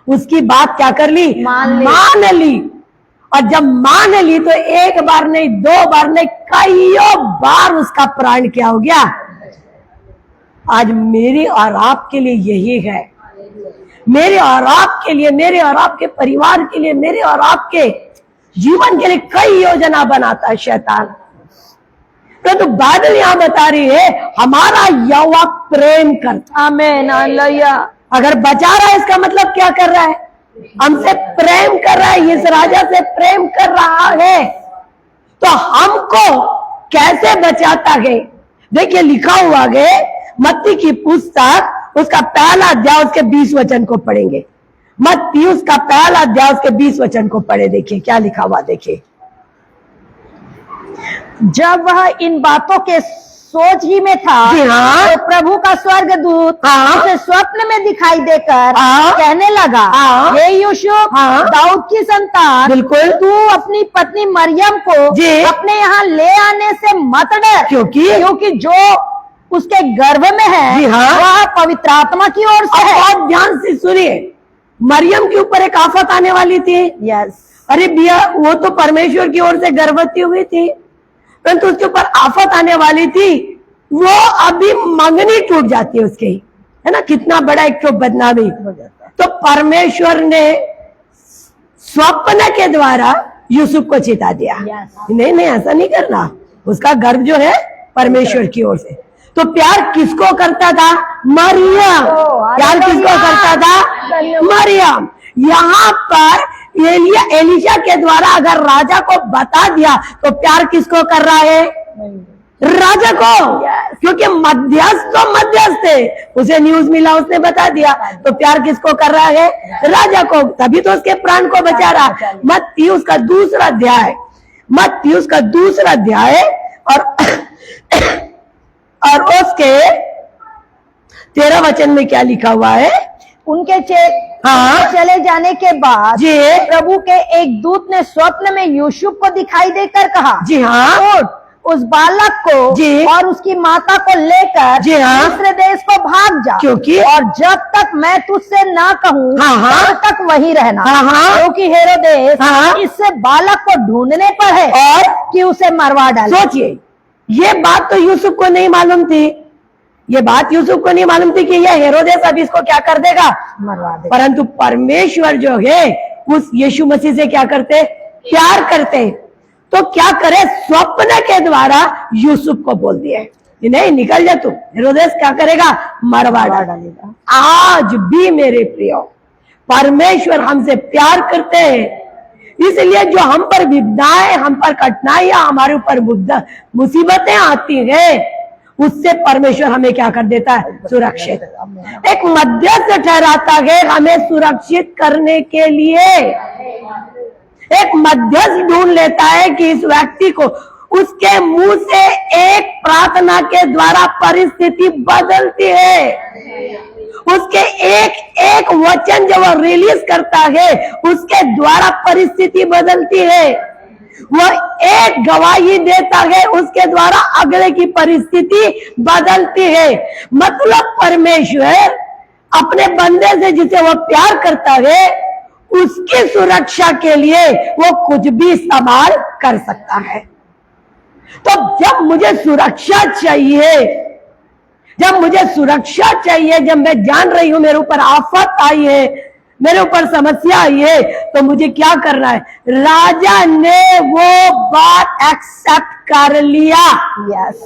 उसकी बात क्या कर ली? मान ली। और जब मान ली तो एक बार नहीं, दो बार नहीं, कईयों बार उसका प्राण क्या हो गया? आज मेरे और आपके लिए यही है, मेरे और आपके लिए, मेरे और आपके परिवार के लिए, मेरे और आपके जीवन के लिए कई योजना बनाता है शैतान। तो बाइबल यहां बता रही है हमारा यहोवा प्रेम करता। आमीन, हालेलुया। अगर बचा रहा है इसका मतलब क्या कर रहा है? हमसे प्रेम कर रहा है, इस राजा से प्रेम कर रहा है। तो हमको कैसे बचाता है? देखिए लिखा हुआ है मत्ती की पुस्तक, उसका पहला अध्याय, उसके 20 वचन को पढ़ेंगे। मत्ती उसका पहला अध्याय उसके 20 वचन को पढ़े, देखिए क्या लिखा हुआ, देखिए। जब वह इन बातों के सोच ही में था, जी हाँ। तो प्रभु का स्वर्गदूत हाँ। उसे स्वप्न में दिखाई देकर हाँ। कहने लगा, हाँ। हे यूसुफ, हाँ। दाऊद की संतान, बिल्कुल। तू अपनी पत्नी मरियम को जी। अपने यहाँ ले आने से मत डर, क्योंकि जो उसके गर्भ में है, जी हाँ। वह पवित्र आत्मा की ओर से है। बहुत ध्यान से सुनिए, मरियम के ऊपर एक आफत आने वाली थी। यस। अरे भैया, वो तो परमेश्वर की ओर से गर्भवती हुई थी, परंतु उसके ऊपर आफत आने वाली थी। वो अभी मंगनी टूट जाती है उसकी, है ना, कितना बड़ा एक तो बदनामी। तो परमेश्वर ने स्वप्न के द्वारा यूसुफ को चिता दिया, नहीं नहीं ऐसा नहीं करना, उसका गर्भ जो है परमेश्वर की ओर से। तो प्यार किसको करता था? मरियम। प्यार किसको करता था? मरियम। यहाँ पर एलिशा के द्वारा अगर राजा को बता दिया तो प्यार किसको कर रहा है? राजा को, क्योंकि मध्यस्थ तो मध्यस्थ है, उसे न्यूज मिला, उसने बता दिया, तो प्यार किसको कर रहा है? राजा को, तभी तो उसके प्राण को बचा रहा। मत्ती उसका दूसरा अध्याय, मत्ती उसका दूसरा अध्याय और उसके 13 वचन में क्या लिखा हुआ है? उनके हाँ। चले जाने के बाद जी। प्रभु के एक दूत ने स्वप्न में यूसुफ को दिखाई देकर कहा, जी हाँ। उठ, उस बालक को जी। और उसकी माता को लेकर जी हाँ। दूसरे देश को भाग जा, क्योंकि और जब तक मैं तुझसे ना कहूँ हाँ, हाँ। तब तक वहीं रहना, हाँ, हाँ। क्योंकि हेरोदेस हाँ। इससे बालक को ढूंढने पर है और कि उसे मरवा डाले। सोचिए, ये बात तो यूसुफ को नहीं मालूम थी, ये बात यूसुफ को नहीं मालूम थी कि यह हेरोदेस अब इसको क्या कर देगा? मरवा दे। परंतु परमेश्वर जो है उस यीशु मसीह से क्या करते? प्यार करते। तो क्या करे? स्वप्न के द्वारा यूसुफ को बोल दिया कि नहीं, निकल जा तू, हेरोदेस क्या करेगा? मरवा डालेगा। आज भी मेरे प्रियो, परमेश्वर हमसे प्यार करते हैं, इसलिए जो हम पर विपदाएं, हम पर कठिनाइयां, हमारे ऊपर मुसीबतें आती हैं, उससे परमेश्वर हमें क्या कर देता है? सुरक्षित। एक मध्यस्थ ठहराता है हमें सुरक्षित करने के लिए। एक मध्यस्थ ढूंढ लेता है कि इस व्यक्ति को, उसके मुंह से एक प्रार्थना के द्वारा परिस्थिति बदलती है। उसके एक वचन जब वो रिलीज करता है, उसके द्वारा परिस्थिति बदलती है। वो एक गवाही देता है, उसके द्वारा अगले की परिस्थिति बदलती है। मतलब परमेश्वर अपने बंदे से जिसे वो प्यार करता है, उसकी सुरक्षा के लिए वो कुछ भी इस्तेमाल कर सकता है। तो जब मुझे सुरक्षा चाहिए, जब मुझे सुरक्षा चाहिए, जब मैं जान रही हूं मेरे ऊपर आफत आई है, मेरे ऊपर समस्या आई है, तो मुझे क्या करना है? राजा ने वो बात एक्सेप्ट कर लिया। यस।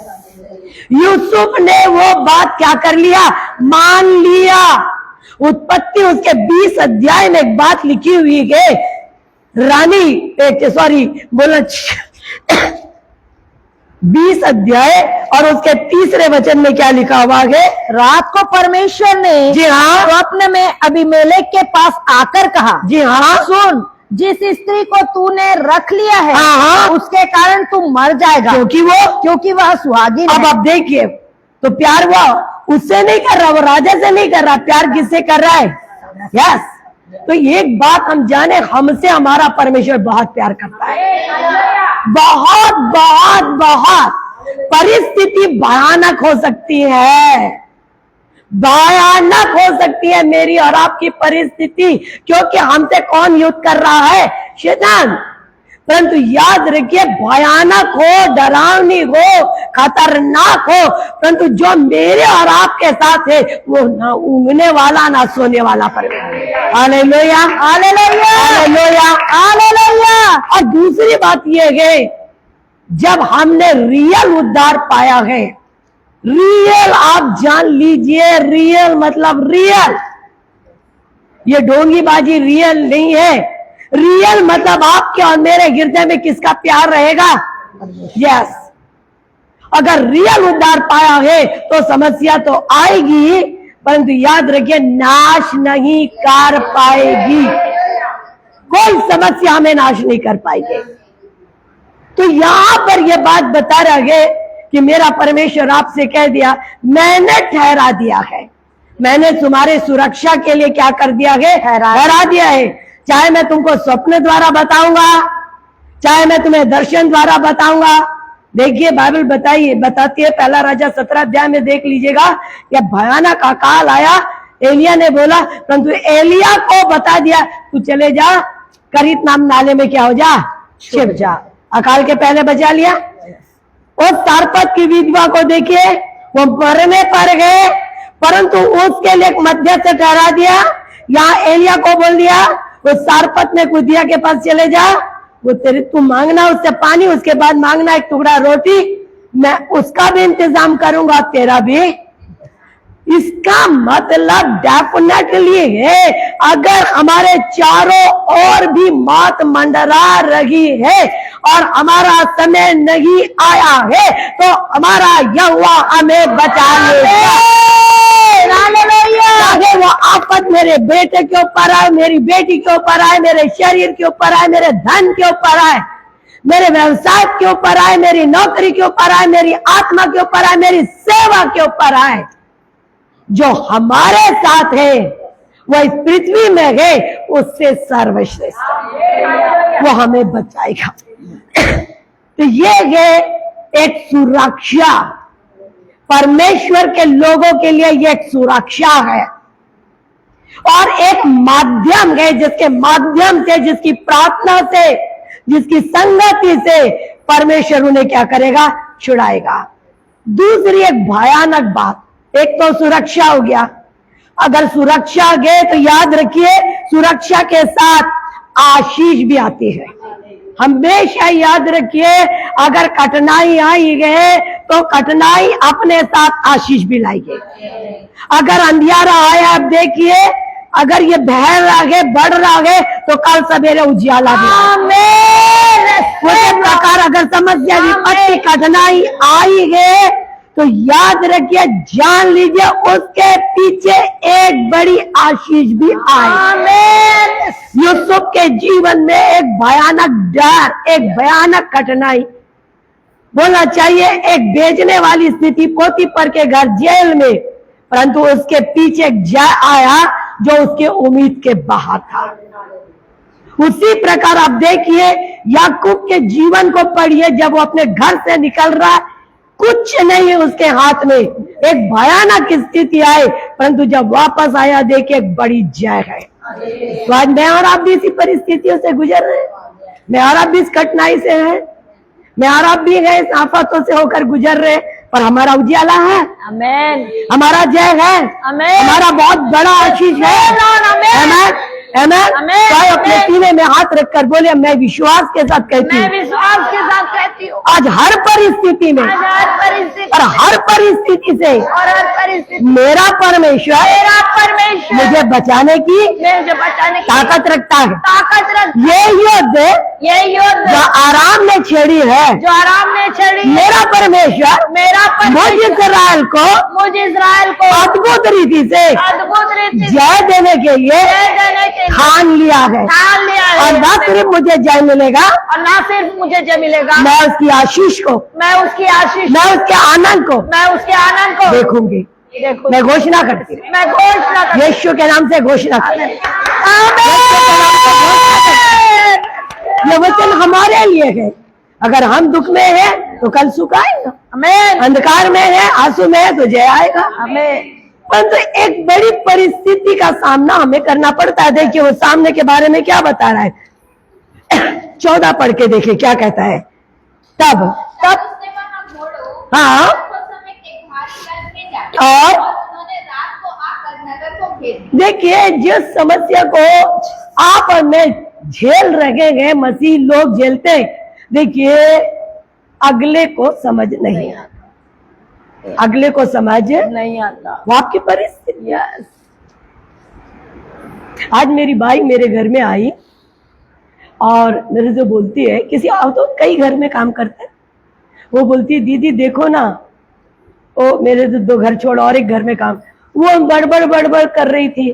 यूसुफ ने वो बात क्या कर लिया? मान लिया। उत्पत्ति उसके 20 अध्याय में एक बात लिखी हुई है, रानी 20 अध्याय और उसके 3 वचन में क्या लिखा हुआ है? रात को परमेश्वर ने जी हाँ। स्वप्न में अबीमेलेक के पास आकर कहा, जी हाँ। सुन, जिस स्त्री को तूने रख लिया है, हाँ, हाँ। उसके कारण तू मर जाएगा, क्योंकि वह सुहागिन है। अब देखिए, तो प्यार वो उससे नहीं कर रहा, वो राजा से नहीं कर रहा, प्यार किससे कर रहा है? यस। तो एक बात हम जाने, हमसे हमारा परमेश्वर बहुत प्यार करता है। बहुत बहुत बहुत। परिस्थिति भयानक हो सकती है, भयानक हो सकती है मेरी और आपकी परिस्थिति, क्योंकि हमसे कौन युद्ध कर रहा है? शैतान। परंतु याद रखिए, भयानक हो, डरावनी हो, खतरनाक हो, परंतु जो मेरे और आपके साथ है वो ना ऊँघने वाला ना सोने वाला परमेश्वर। Hallelujah, hallelujah, hallelujah, hallelujah. और दूसरी बात यह है, जब हमने रियल उद्धार पाया है, रियल आप जान लीजिए, रियल मतलब रियल, ये ढोंगीबाजी रियल नहीं है। रियल मतलब आपके और मेरे हृदय में किसका प्यार रहेगा? यस। अगर रियल उद्धार पाया है तो समस्या तो आएगी, परंतु याद रखिए नाश नहीं कर पाएगी। कोई समस्या हमें नाश नहीं कर पाएगी। तो यहां पर यह बात बता रहा है कि मेरा परमेश्वर आपसे कह दिया, मैंने ठहरा दिया है, मैंने तुम्हारे सुरक्षा के लिए क्या कर दिया है, ठहरा दिया है। चाहे मैं तुमको स्वप्न द्वारा बताऊंगा, चाहे मैं तुम्हें दर्शन द्वारा बताऊंगा। देखिए बाइबल बताती है, पहला राजा 17 अध्याय में देख लीजिएगा, यह भयानक अकाल आया। एलिया ने बोला, परंतु एलिया को बता दिया, तू चले जा करीत नाम नाले में क्या हो जा, छिप जा। अकाल के पहले बचा लिया। उस सारपत की विधवा को देखिए, वो मरने पर गए, परंतु उसके लिए एक मध्यस्थ ठहरा दिया। यहाँ एलिया को बोल दिया, उस सारपत में कुदिया के पास चले जा, वो तेरे तू मांगना उससे पानी, उसके बाद मांगना एक टुकड़ा रोटी, मैं उसका भी इंतजाम करूंगा, तेरा भी। इसका मतलब डेफिनेटली है, अगर हमारे चारों ओर भी मौत मंडरा रही है और हमारा समय नहीं आया है, तो हमारा यहोवा हमें बचा लेगा। चाहे वो आफत मेरे बेटे के ऊपर आए, मेरी बेटी के ऊपर आए, मेरे शरीर के ऊपर आए, मेरे धन के ऊपर आए, मेरे व्यवसाय के ऊपर आए, मेरी नौकरी के ऊपर आए, मेरी आत्मा के ऊपर आए, मेरी सेवा के ऊपर आए, जो हमारे साथ है वो इस पृथ्वी में है, उससे सर्वश्रेष्ठ वो हमें बचाएगा। तो ये है एक सुरक्षा, परमेश्वर के लोगों के लिए ये एक सुरक्षा है और एक माध्यम है, जिसके माध्यम से, जिसकी प्रार्थना से, जिसकी संगति से परमेश्वर उन्हें क्या करेगा, छुड़ाएगा। दूसरी एक भयानक बात, एक तो सुरक्षा हो गया, अगर सुरक्षा गए तो याद रखिए सुरक्षा के साथ आशीष भी आती है। हमेशा याद रखिए, अगर कठिनाई आई है तो कठिनाई अपने साथ आशीष भी लाएगी। अगर अंधियारा आया, आप देखिए, अगर ये बह रहा है, बढ़ रहा है, तो कल सवेरे उजियाला भी। उसी प्रकार अगर समस्या विपत्ति कठिनाई आई है तो याद रखिए, जान लीजिए उसके पीछे एक बड़ी आशीष भी आई। यूसुफ के जीवन में एक भयानक डर, एक भयानक कठिनाई, बोलना चाहिए एक बेचने वाली स्थिति, पोतीफर के घर जेल में, परंतु उसके पीछे एक जय आया जो उसके उम्मीद के बाहर था। उसी प्रकार आप देखिए याकूब के जीवन को पढ़िए, जब वो अपने घर से निकल रहा है, कुछ नहीं है उसके हाथ में, एक भयानक स्थिति आई, परंतु जब वापस आया देखिए एक बड़ी जय है। तो आज मैं और आप भी इसी परिस्थितियों से गुजर रहे हैं, मैं और आप भी इस कठिनाई से हैं, मैं और आप भी है इस आफतों से होकर गुजर रहे, पर हमारा उजियाला है, आमेन, हमारा जय है, आमेन, हमारा बहुत बड़ा आशीष है, आमेन, आमेन। चाहे अपने सीने में हाथ रखकर बोले, मैं विश्वास के साथ कहती हूँ, विश्वास के साथ कहती हूँ, आज हर परिस्थिति में, और हर परिस्थिति से, मेरा परमेश्वर मुझे बचाने की ताकत रखता है। ये युद्ध जो आराम ने छेड़ी है, मेरा परमेश्वर मुझ इस्राएल को अद्भुत रीति से जय देने के लिए ठान लिया है। और न सिर्फ मुझे जय मिलेगा, मैं उसकी आशीष को, मैं उसके आनंद को देखूंगी। मैं घोषणा करती हूँ, यीशु के नाम से घोषणा करती हूँ, ये वचन हमारे लिए है। अगर हम दुख में हैं तो कल सुख आएगा, अंधकार में है, आंसू में है तो जय आएगा। परंतु एक बड़ी परिस्थिति का सामना हमें करना पड़ता है। देखिए वो सामने के बारे में क्या बता रहा है, 14 पढ़ के देखिए क्या कहता है। तब उसने वहाँ घोड़ों हाँ, और उन्होंने रात को आकर नगर को घेर लिया। देखिए जिस समस्या को आप और मैं झेल रहे हैं, मसीह लोग झेलते, देखिए अगले को समझ नहीं आता, अगले को समझ नहीं आता, वो आपकी परिस्थिति। आज मेरी भाई मेरे घर में आई और मेरे से बोलती है, किसी और तो कई घर में काम करते हैं, वो बोलती है दीदी देखो ना, वो मेरे से 2 घर छोड़ और एक घर में काम, वो बड़बड़ बड़बड़ कर रही थी,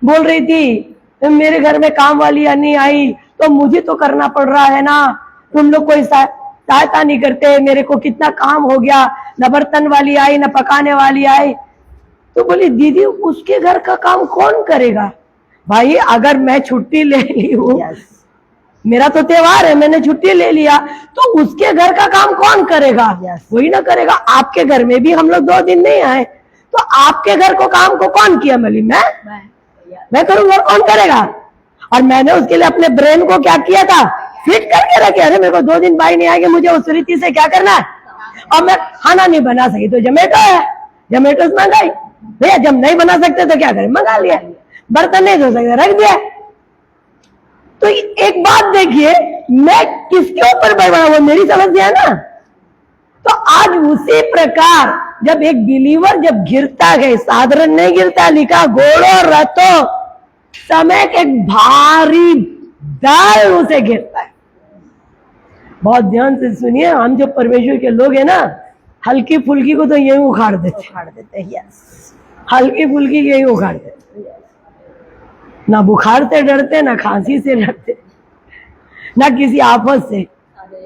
बोल रही थी मेरे घर में काम वाली नहीं आई तो मुझे तो करना पड़ रहा है ना, तुम लोग कोई सहायता नहीं करते, मेरे को कितना काम हो गया, न बर्तन वाली आई न पकाने वाली आई। तो बोली दीदी उसके घर का काम कौन करेगा? भाई अगर मैं छुट्टी ले ली हूँ, मेरा तो त्योहार है, मैंने छुट्टी ले लिया, तो उसके घर का काम कौन करेगा? वही ना करेगा। आपके घर में भी हम लोग 2 दिन नहीं आए, तो आपके घर को काम को कौन किया? मली मैं करूंगा, कौन करेगा? और मैंने उसके लिए अपने ब्रेन को क्या किया था, फिट करके रखे। अरे मेरे को 2 दिन भाई नहीं आएंगे, मुझे उस रीति से क्या करना है। और मैं खाना नहीं बना सकी तो जोमेटो है, जोमेटो से मंगाई। भैया जब नहीं बना सकते तो क्या करें, मंगा लिया। बर्तन नहीं धो सकते, रख दिया। तो एक बात देखिए, मैं किसके ऊपर बड़ा, वो मेरी समस्या है ना। तो आज उसी प्रकार जब एक बिलीवर जब गिरता है, साधारण नहीं गिरता, लिखा घोड़ों रथों समेत एक भारी दल उसे गिरता है। बहुत ध्यान से सुनिए, हम जो परमेश्वर के लोग हैं ना, हल्की फुल्की को तो यही उखाड़ देते हैं। हल्की फुल्की यही उखाड़ देते, ना बुखार से डरते, ना खांसी से डरते, ना किसी आफत से।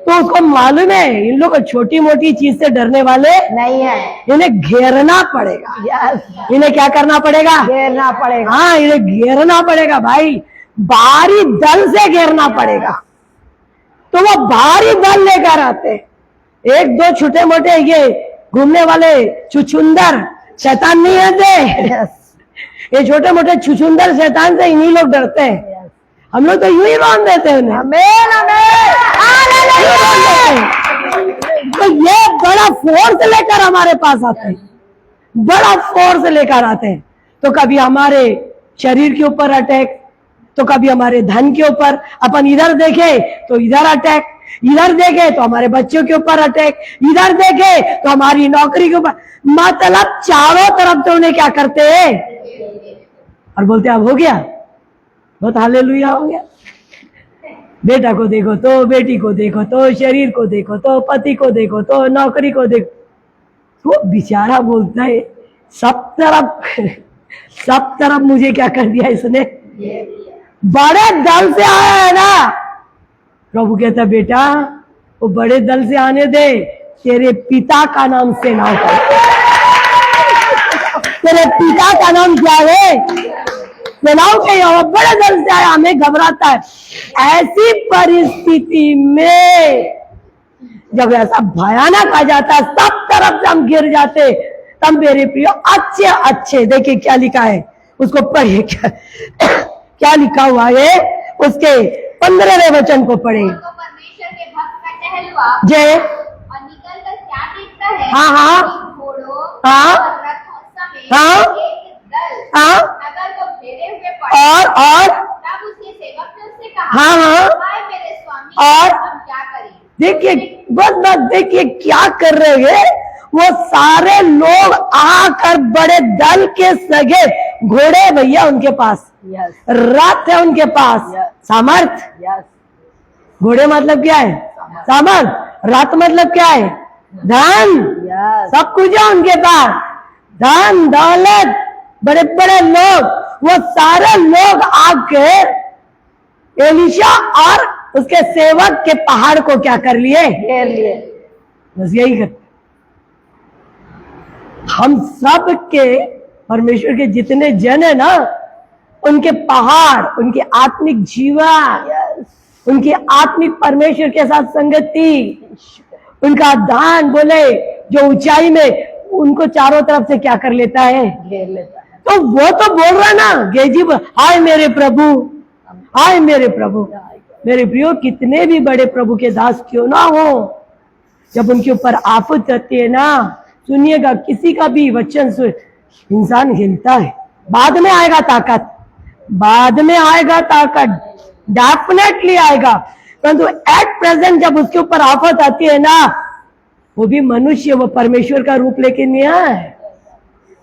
तो उसको मालूम है इन लोग छोटी मोटी चीज से डरने वाले नहीं है, इन्हें घेरना पड़ेगा। इन्हें क्या करना पड़ेगा? घेरना पड़ेगा। हाँ, इन्हें घेरना पड़ेगा भाई, भारी दल से घेरना पड़ेगा। तो वो भारी दल लेकर आते, 1-2 छोटे मोटे ये घूमने वाले छुछुंदर शैतान नहीं आते। ये छोटे मोटे छुछुंदर शैतान से इन्हीं लोग डरते हैं। हम लोग तो यूं ही बांध देते हैं उन्हें। तो ये बड़ा फोर्स लेकर हमारे पास आते हैं, बड़ा फोर्स लेकर आते हैं। तो कभी हमारे शरीर के ऊपर अटैक, तो कभी हमारे धन के ऊपर, अपन इधर देखे तो इधर अटैक, इधर देखे तो हमारे बच्चों के ऊपर अटैक, इधर देखे तो हमारी नौकरी के ऊपर, मतलब चारों तरफ तो उन्हें क्या करते हैं और बोलते अब हो गया, बहुत हालेलुया हो गया। बेटा को देखो तो, बेटी को देखो तो, शरीर को देखो तो, पति को देखो तो, नौकरी को देखो तो, बेचारा बोलता है सब तरफ मुझे क्या कर दिया इसने, बड़े दल से आया है ना। प्रभु कहता बेटा वो बड़े दल से आने दे, तेरे पिता का नाम सेनाओं का, तेरे पिता का नाम क्या है? सेनाओं के यहोवा बड़े दल से आया, हमें घबराता है। ऐसी परिस्थिति में जब ऐसा भयानक आ जाता है, सब तरफ से हम गिर जाते, तब मेरे प्रिय अच्छे अच्छे देखिए क्या लिखा है, उसको पढ़िए क्या लिखा हुआ है, उसके 15वें वचन को पढ़े। तो परमेश्वर के भक्त का टहलुआ जय और निकल कर क्या देखता है? हाँ, हाँ। कि घोड़ों हाँ। और रथों समेत हाँ। एक दल हाँ। नगर को घेरे हुए पड़े। और तब उसके सेवक ने उससे कहा, हाँ, हाँ। हाय मेरे स्वामी, और हम क्या करें? देखिए बस देखिए क्या कर रहे हैं वो सारे लोग आकर, बड़े दल के सगे घोड़े भैया उनके पास, रथ है उनके पास, सामर्थ। घोड़े मतलब क्या है? सामर्थ। रथ मतलब क्या है? धन। सब कुछ है उनके पास, धन दौलत, बड़े बड़े लोग। वो सारे लोग आकर एलिशा और उसके सेवक के पहाड़ को क्या कर लिए? घेर लिए। बस यही करते हम सब के, परमेश्वर के जितने जन है ना, उनके पहाड़, उनके आत्मिक जीवन, उनकी आत्मिक परमेश्वर के साथ संगति, उनका दान बोले जो ऊंचाई में, उनको चारों तरफ से क्या कर लेता है? घेर लेता है। तो वो तो बोल रहा ना गेजी, हाय मेरे प्रभु, हाय मेरे प्रभु। मेरे प्रियो कितने भी बड़े प्रभु के दास क्यों ना हो, जब उनके ऊपर आफत आती है ना, सुनिएगा किसी का भी वचन सुन, इंसान हिलता है। बाद में आएगा ताकत, बाद में आएगा ताकत, डेफिनेटली आएगा, परंतु एट प्रेजेंट जब उसके ऊपर आफत आती है ना, वो भी मनुष्य, वो परमेश्वर का रूप लेके नहीं आया है,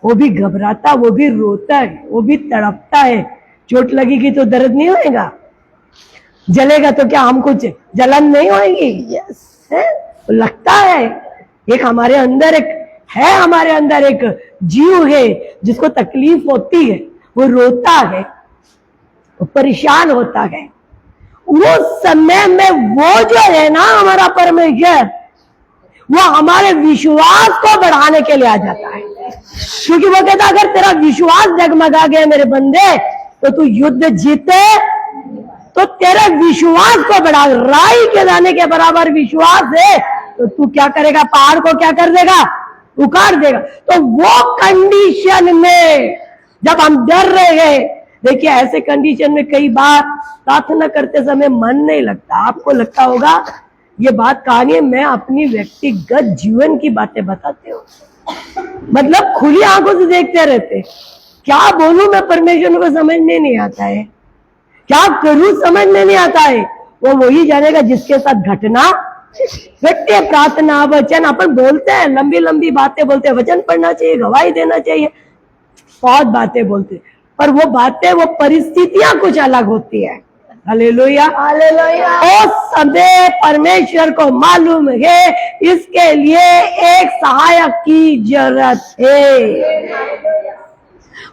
वो भी घबराता, वो भी रोता है, वो भी तड़पता है। चोट लगेगी तो दर्द नहीं होएगा, जलेगा तो क्या हम कुछ जलन नहीं होएगी? यस, लगता है। एक हमारे अंदर एक है हमारे अंदर एक जीव है जिसको तकलीफ होती है, वो रोता है, वो परेशान होता है, वो समय में वो जो है ना हमारा परमेश्वर, वो हमारे विश्वास को बढ़ाने के लिए आ जाता है। क्योंकि वो कहता अगर तेरा विश्वास जगमगा गया मेरे बंदे, तो तू युद्ध जीते, तो तेरे विश्वास को बढ़ा, राई के दाने के बराबर विश्वास है तो तू क्या करेगा, पहाड़ को क्या कर देगा, उखाड़ देगा। तो वो कंडीशन में जब हम डर रहे हैं, देखिए ऐसे कंडीशन में कई बार प्रार्थना करते समय मन नहीं लगता। आपको लगता होगा ये बात कहानी है, मैं अपनी व्यक्तिगत जीवन की बातें बताते हूँ, मतलब खुली आंखों से देखते रहते, क्या बोलूं मैं परमेश्वर को समझने नहीं आता है, क्या करूं समझने नहीं आता है। वो वही जानेगा जिसके साथ घटना घटते। प्रार्थना वचन अपन बोलते हैं, लंबी लंबी बातें बोलते हैं, वचन पढ़ना चाहिए, गवाही देना चाहिए, बहुत बातें बोलते हैं, पर वो बातें, वो परिस्थितियां कुछ अलग होती है। Hallelujah, hallelujah. उस समय परमेश्वर को मालूम है इसके लिए एक सहायक की जरूरत है।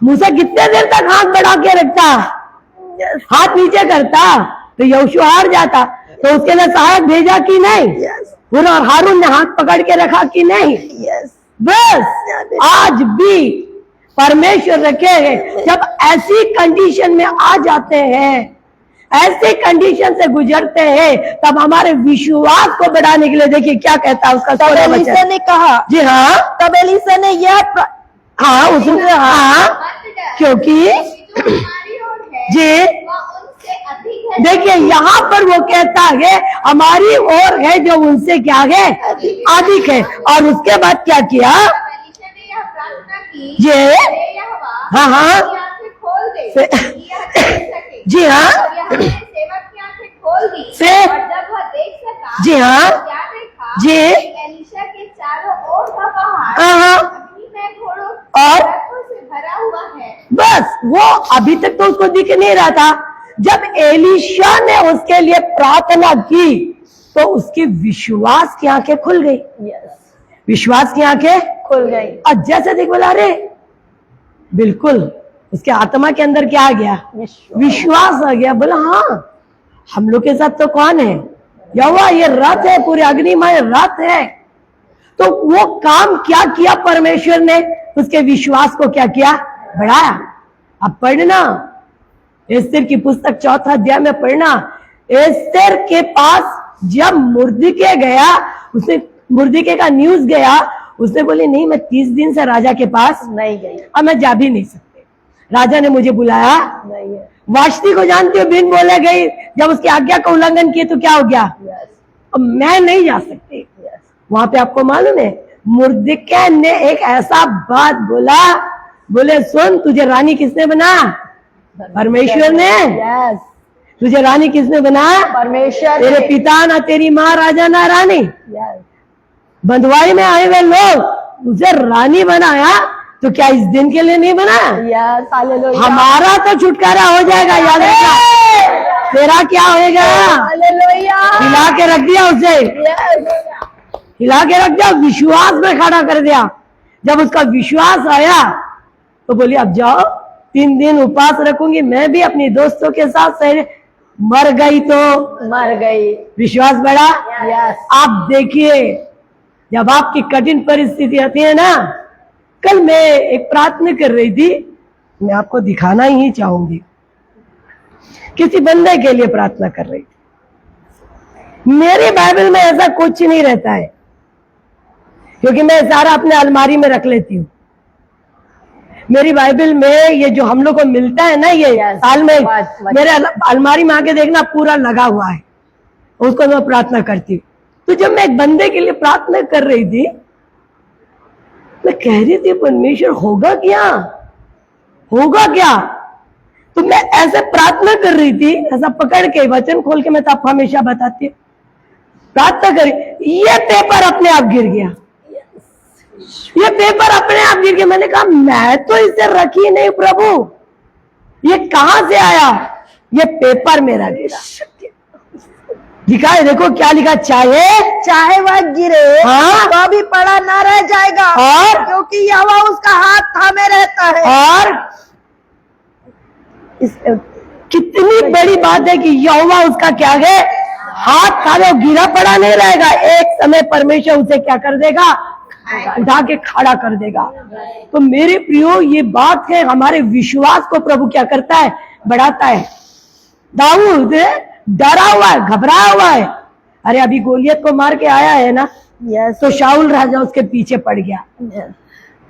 मूसा कितने देर तक हाथ बढ़ा के रखता, हाथ नीचे करता तो यहोशू हार जाता, तो उसके लिए सहायक भेजा कि नहीं? पूरा और हारून ने हाथ पकड़ के रखा कि नहीं? बस आज भी परमेश्वर रखे हैं, जब ऐसी कंडीशन में आ जाते हैं, ऐसे कंडीशन से गुजरते हैं, तब हमारे विश्वास को बढ़ाने के लिए देखिए क्या कहता है उसका। तब एलीशा ने कहा, जी हाँ, तब एलीशा ने यह हाँ उसने हाँ, क्योंकि हमारी ओर है जी वह उनसे अधिक है। देखिए यहाँ पर वो कहता है हमारी ओर है जो उनसे क्या है, अधिक है। और उसके बाद क्या किया, एलीशा ने यह प्रार्थना की, ये हे यहोवा, हाँ हाँ मेरी आंखें खोल दे कि यह देख सके। जी हाँ, और यहोवा ने सेवक की आंखें खोल दी, से और जब वह देख सका, जी हाँ, तो क्या देखा जी कि एलीशा के चारों ओर का पहाड़ हाँ हाँ, अग्नि में घोड़ों और रथों से भरा हुआ है। बस वो अभी तक तो उसको दिख नहीं रहा था। जब एलीशा ने उसके लिए प्रार्थना की तो उसकी विश्वास की आंखें खुल गई। विश्वास की आंखें खुल गई। और जैसे देख बोला, अरे बिल्कुल उसके आत्मा के अंदर क्या आ गया, विश्वास आ गया। बोला हाँ हम लोग के साथ तो कौन है, यहोवा, ये रथ है, पूरे अग्निमय रथ है। तो वो काम क्या किया परमेश्वर ने, उसके विश्वास को क्या किया, बढ़ाया। अब पढ़ना एस्तेर की पुस्तक 4 अध्याय में पढ़ना, एस्तेर के पास जब मुर्दिके गया, उसे मुर्दिके का न्यूज गया, उसने बोली नहीं मैं 30 दिन से राजा के पास नहीं गई, अब मैं जा भी नहीं सकते, राजा ने मुझे बुलाया नहीं है। वाष्टी को जानती हो, बिन बोले गई, जब उसकी आज्ञा का उल्लंघन किए तो क्या हो गया, अब मैं नहीं जा सकती। वहां पे आपको मालूम है मुर्दिके ने एक ऐसा बात बोला, बोले सुन तुझे रानी किसने बना, परमेश्वर ने। यस, तुझे रानी किसने बना, परमेश्वर तेरे ने। पिता ना तेरी माँ राजा ना रानी। यस, बंधुआई में आए हुए लोग उसे रानी बनाया, तो क्या इस दिन के लिए नहीं बनाया? यस, हालेलुया, हमारा तो छुटकारा हो जाएगा, याद रखना। तेरा क्या होएगा, हालेलुया, हिला के रख दिया उसे, यस, हिला के रख दिया, विश्वास में खड़ा कर दिया। जब उसका विश्वास आया तो बोली अब जाओ 3 दिन उपवास रखूंगी, मैं भी अपनी दोस्तों के साथ सह। मर गई तो मर गई। विश्वास बढ़ा। यस, आप देखिए जब आपकी कठिन परिस्थिति आती है ना, कल मैं एक प्रार्थना कर रही थी, मैं आपको दिखाना ही चाहूंगी, किसी बंदे के लिए प्रार्थना कर रही थी। मेरी बाइबल में ऐसा कुछ नहीं रहता है, क्योंकि मैं सारा अपने अलमारी में रख लेती हूँ। मेरी बाइबल में ये जो हम लोग को मिलता है ना, ये साल में मेरे अलमारी में आके देखना पूरा लगा हुआ है, उसको मैं प्रार्थना करती हूँ। तो जब मैं एक बंदे के लिए प्रार्थना कर रही थी, मैं कह रही थी परमेश्वर होगा क्या, होगा क्या। तो मैं ऐसे प्रार्थना कर रही थी, ऐसा पकड़ के वचन खोल के, मैं तो आप हमेशा बताती हूँ, प्रार्थना करी, ये पेपर अपने आप गिर गया, ये पेपर अपने आप गिर गया। मैंने कहा मैं तो इसे रखी नहीं प्रभु, ये कहां से आया, ये पेपर मेरा गिरा। लिखा है, देखो क्या लिखा, चाहे वह गिरे हाँ। तो भी पड़ा ना रह जाएगा, और क्योंकि यहोवा उसका हाथ थामे रहता है। और कितनी बड़ी बात है कि यहोवा उसका क्या है, हाथ थामे, गिरा पड़ा नहीं रहेगा। एक समय परमेश्वर उसे क्या कर देगा, उठा के खड़ा कर देगा। तो मेरे प्रियो, ये बात है, हमारे विश्वास को प्रभु क्या करता है, बढ़ाता है। दाऊद डरा हुआ है, घबराया हुआ है। अरे अभी गोलियत को मार के आया है ना, तो शाऊल राजा उसके पीछे पड़ गया।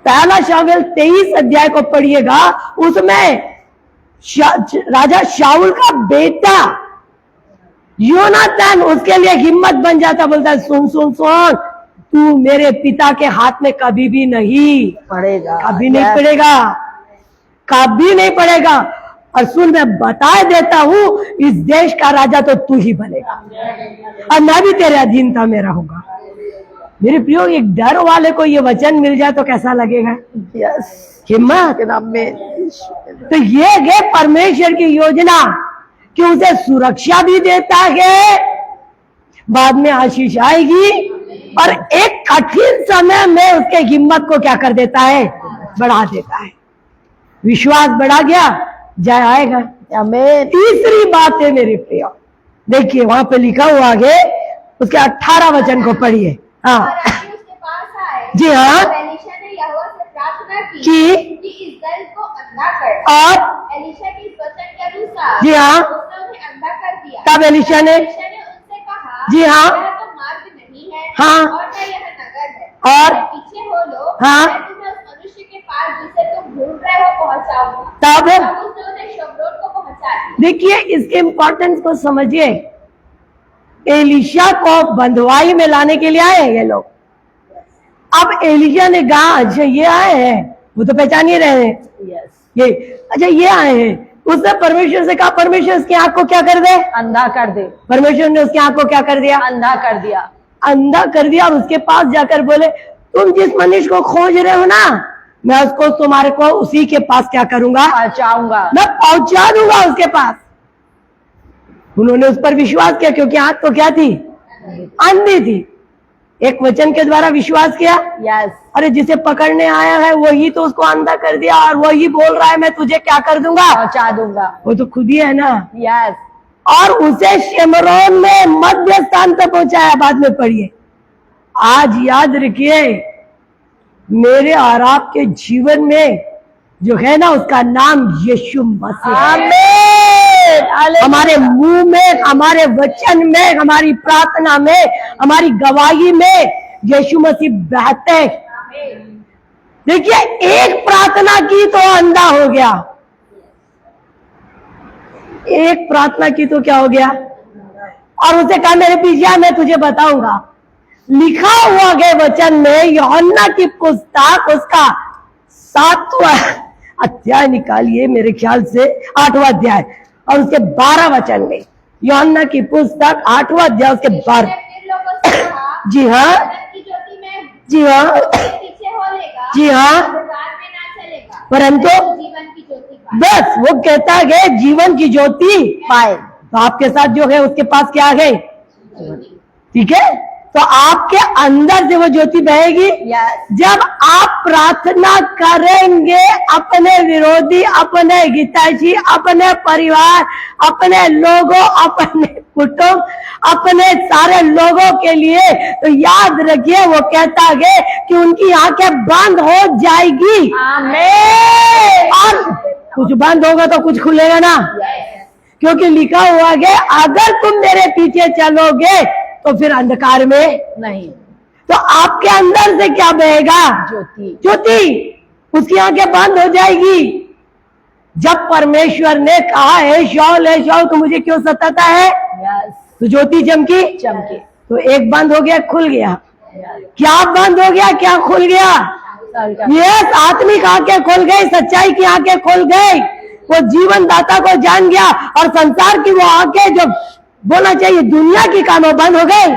पहला शामुएल 23 अध्याय को पढ़िएगा, उसमें राजा शाऊल का बेटा योनातान उसके लिए हिम्मत बन जाता, बोलता है सुन सुन सुन, तू मेरे पिता के हाथ में कभी भी नहीं पड़ेगा, कभी नहीं पड़ेगा, कभी नहीं पड़ेगा। और सुन, मैं बता देता हूं, इस देश का राजा तो तू ही बनेगा और मैं भी तेरे अधीनता में रहूंगा। मेरे प्रियो, एक डर वाले को ये वचन मिल जाए तो कैसा लगेगा, हिम्मत। तो ये है परमेश्वर की योजना कि उसे सुरक्षा भी देता है, बाद में आशीष आएगी, और एक कठिन समय में उसके हिम्मत को क्या कर देता है, बढ़ा देता है। विश्वास बढ़ा गया, जय आएगा। आमीन। तीसरी बात है मेरे प्रिय, देखिए वहां पे लिखा हुआ आगे, उसके 18 वचन को पढ़िए। हाँ और राजा उसके पास आए। जी हाँ। तब एलीशा ने यहोवा से प्रार्थना की कि कि इस दल को अंधा कर। और एलीशा के इस वचन के अनुसार जी हाँ। उसने उन्हें अंधा कर दिया। तब एलीशा ने उनसे कहा, जी हाँ। यह तो मार्ग नहीं है हाँ। और न यह नगर है, और मेरे पीछे हो लो, हाँ। मैं तुम्हें उस मनुष्य के पास जिसे तुम ढूंढ रहे हो पहुंचाऊंगा। तब उसने उन्हें शब्रोन को पहुंचा दिया। देखिए इसके इंपॉर्टेंस को समझिए। एलीशा को बंधुआई में लाने के लिए आए हैं ये लोग। अब एलीशा ने कहा, अच्छा ये आए हैं, वो तो पहचान ही रहे हैं ये, अच्छा ये आए हैं। उसने परमेश्वर से कहा, परमेश्वर उसकी आंख को क्या कर दे, अंधा कर दे। परमेश्वर ने उसकी आंख को क्या कर दिया, अंधा कर दिया। अंधा कर दिया। और उसके पास जाकर बोले, तुम जिस मनुष्य को खोज रहे हो ना, मैं उसको तुम्हारे को उसी के पास क्या करूंगा, पहुंचाऊंगा, मैं पहुंचा दूंगा उसके पास। उन्होंने उस पर विश्वास किया, क्योंकि आंख तो क्या थी, अंधी थी। एक वचन के द्वारा विश्वास किया। यस। अरे जिसे पकड़ने आया है वही तो उसको अंधा कर दिया, और वही बोल रहा है मैं तुझे क्या कर दूंगा, पहुंचा दूंगा। वो तो खुद ही है ना। यस। और उसे शेमरोन में मध्य स्थान तक पहुंचाया। बाद में पढ़िए। आज याद रखिए, मेरे और आपके जीवन में जो है ना, उसका नाम यीशु मसीह है। आमीन। हमारे मुंह में, हमारे वचन में, हमारी प्रार्थना में, हमारी गवाही में यीशु मसीह बहते हैं। देखिए, एक प्रार्थना की तो अंधा हो गया, एक प्रार्थना की तो क्या हो गया, और उसे कहा मेरे पीछे आ, मैं तुझे बताऊंगा। लिखा हुआ गए वचन में, यूहन्ना की पुस्तक उसका 7वां अध्याय निकालिए, मेरे ख्याल से 8वां अध्याय, और उसके 12 वचन में, यूहन्ना की पुस्तक 8वां अध्याय उसके 12। फिर लोगों से कहा, जी हाँ, जगत की ज्योति में जी हाँ, उसके पीछे हो लेगा, जी हाँ, अंधकार में ना चलेगा, परंतु जीवन की ज्योति पाए। बस वो कहता है जीवन की ज्योति पाए। तो आपके साथ जो है उसके पास क्या आ गई, ठीक है। तो आपके अंदर से वो ज्योति बहेगी। यस। जब आप प्रार्थना करेंगे, अपने विरोधी, अपने हितैषी, अपने परिवार, अपने लोगों, अपने कुटुंब, अपने सारे लोगों के लिए, तो याद रखिए वो कहता है कि उनकी आंखें बंद हो जाएगी। आमीन। और कुछ बंद होगा तो कुछ खुलेगा ना, क्योंकि लिखा हुआ है अगर तुम मेरे पीछे चलोगे तो फिर अंधकार में नहीं, तो आपके अंदर से क्या बहेगा, ज्योति। ज्योति। उसकी आंखें बंद हो जाएगी। जब परमेश्वर ने कहा है शाऊल तो मुझे क्यों सताता है, यस। तो ज्योति चमकी, चमके। तो एक बंद हो गया, खुल गया। क्या बंद हो गया, क्या खुल गया, ये आत्मिक आंखें खुल गई, सच्चाई की आंखें खुल गई। वो जीवन दाता को जान गया, और संसार की वो आंखें जो बोलना चाहिए दुनिया की काम बंद हो गई,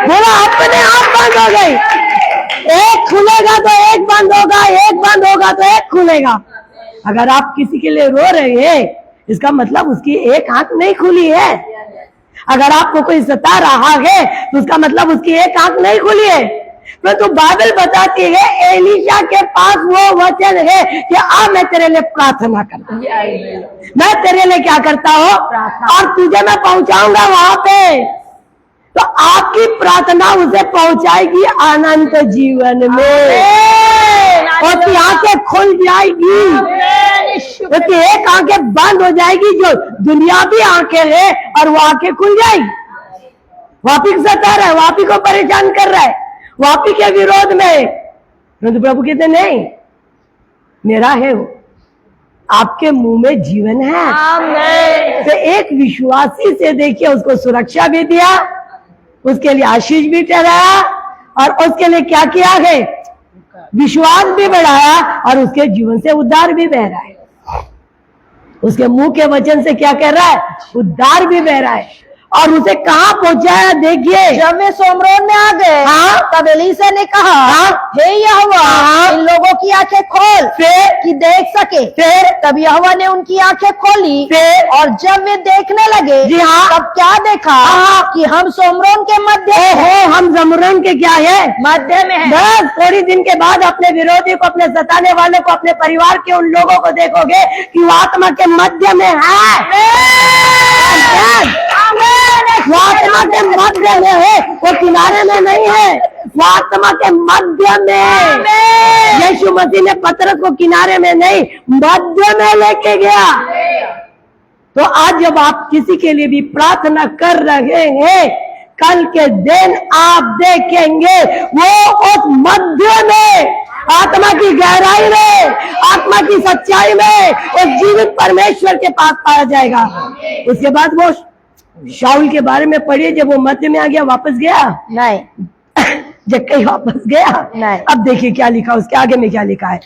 बोला अपने आप बंद हो गई। एक खुलेगा तो एक बंद होगा, एक बंद होगा तो एक खुलेगा। अगर आप किसी के लिए रो रहे हैं, इसका मतलब उसकी एक आंख नहीं खुली है। अगर आपको कोई सता रहा है तो उसका मतलब उसकी एक आंख नहीं खुली है। परंतु बाइबल बताती है एलीशा के पास वो वचन है कि अब मैं तेरे लिए प्रार्थना करता हूं, मैं तेरे लिए क्या करता हूं, और तुझे मैं पहुंचाऊंगा वहां पे। तो आपकी प्रार्थना उसे पहुंचाएगी अनंत जीवन में, उसकी आंखें खुल जाएगी, उसकी एक आंखें बंद हो जाएगी जो दुनियावी आंखें है, और वो आंखें खुल जाएगी। वापी को सता रहा है, वापी को परेशान कर रहा है, वापी के विरोध में, परंतु प्रभु कहते नहीं, मेरा है वो, आपके मुंह में जीवन है। आमीन। तो एक विश्वासी से देखिए, उसको सुरक्षा भी दिया, उसके लिए आशीष भी ठहराया, और उसके लिए क्या किया है, विश्वास भी बढ़ाया, और उसके जीवन से उद्धार भी बह रहा है। उसके मुंह के वचन से क्या कर रहा है, उद्धार भी बह रहा है। और उसे कहाँ पहुंचाया देखिए, जब वे सोमरोन में आ गए, तब एलीशा ने कहा, हे यहोवा, इन लोगों की आंखें खोल कि देख सके। तब यहोवा ने उनकी आंखें खोली, और जब वे देखने लगे, जी हाँ, तब क्या देखा कि हम सोमरोन के मध्य है, हम जमरोन के क्या है, मध्य में है। बस थोड़ी दिन के बाद अपने विरोधी को, अपने सताने वाले को, अपने परिवार के उन लोगों को देखोगे कि वो आत्मा के मध्य में है, वो आत्मा के मध्य में है, वो किनारे में नहीं है, वो आत्मा के मध्य में। यीशु मसीह ने पतरस को किनारे में नहीं, मध्य में लेके गया। तो आज जब आप किसी के लिए भी प्रार्थना कर रहे हैं, कल के दिन आप देखेंगे वो उस मध्य में, आत्मा की गहराई में, आत्मा की सच्चाई में, उस जीवित परमेश्वर के पास पाया जाएगा। उसके बाद वो शाऊल के बारे में पढ़िए, जब वो मध्य में आ गया, वापस गया नहीं, जब कहीं वापस गया नहीं। अब देखिए क्या लिखा, उसके आगे में क्या लिखा है,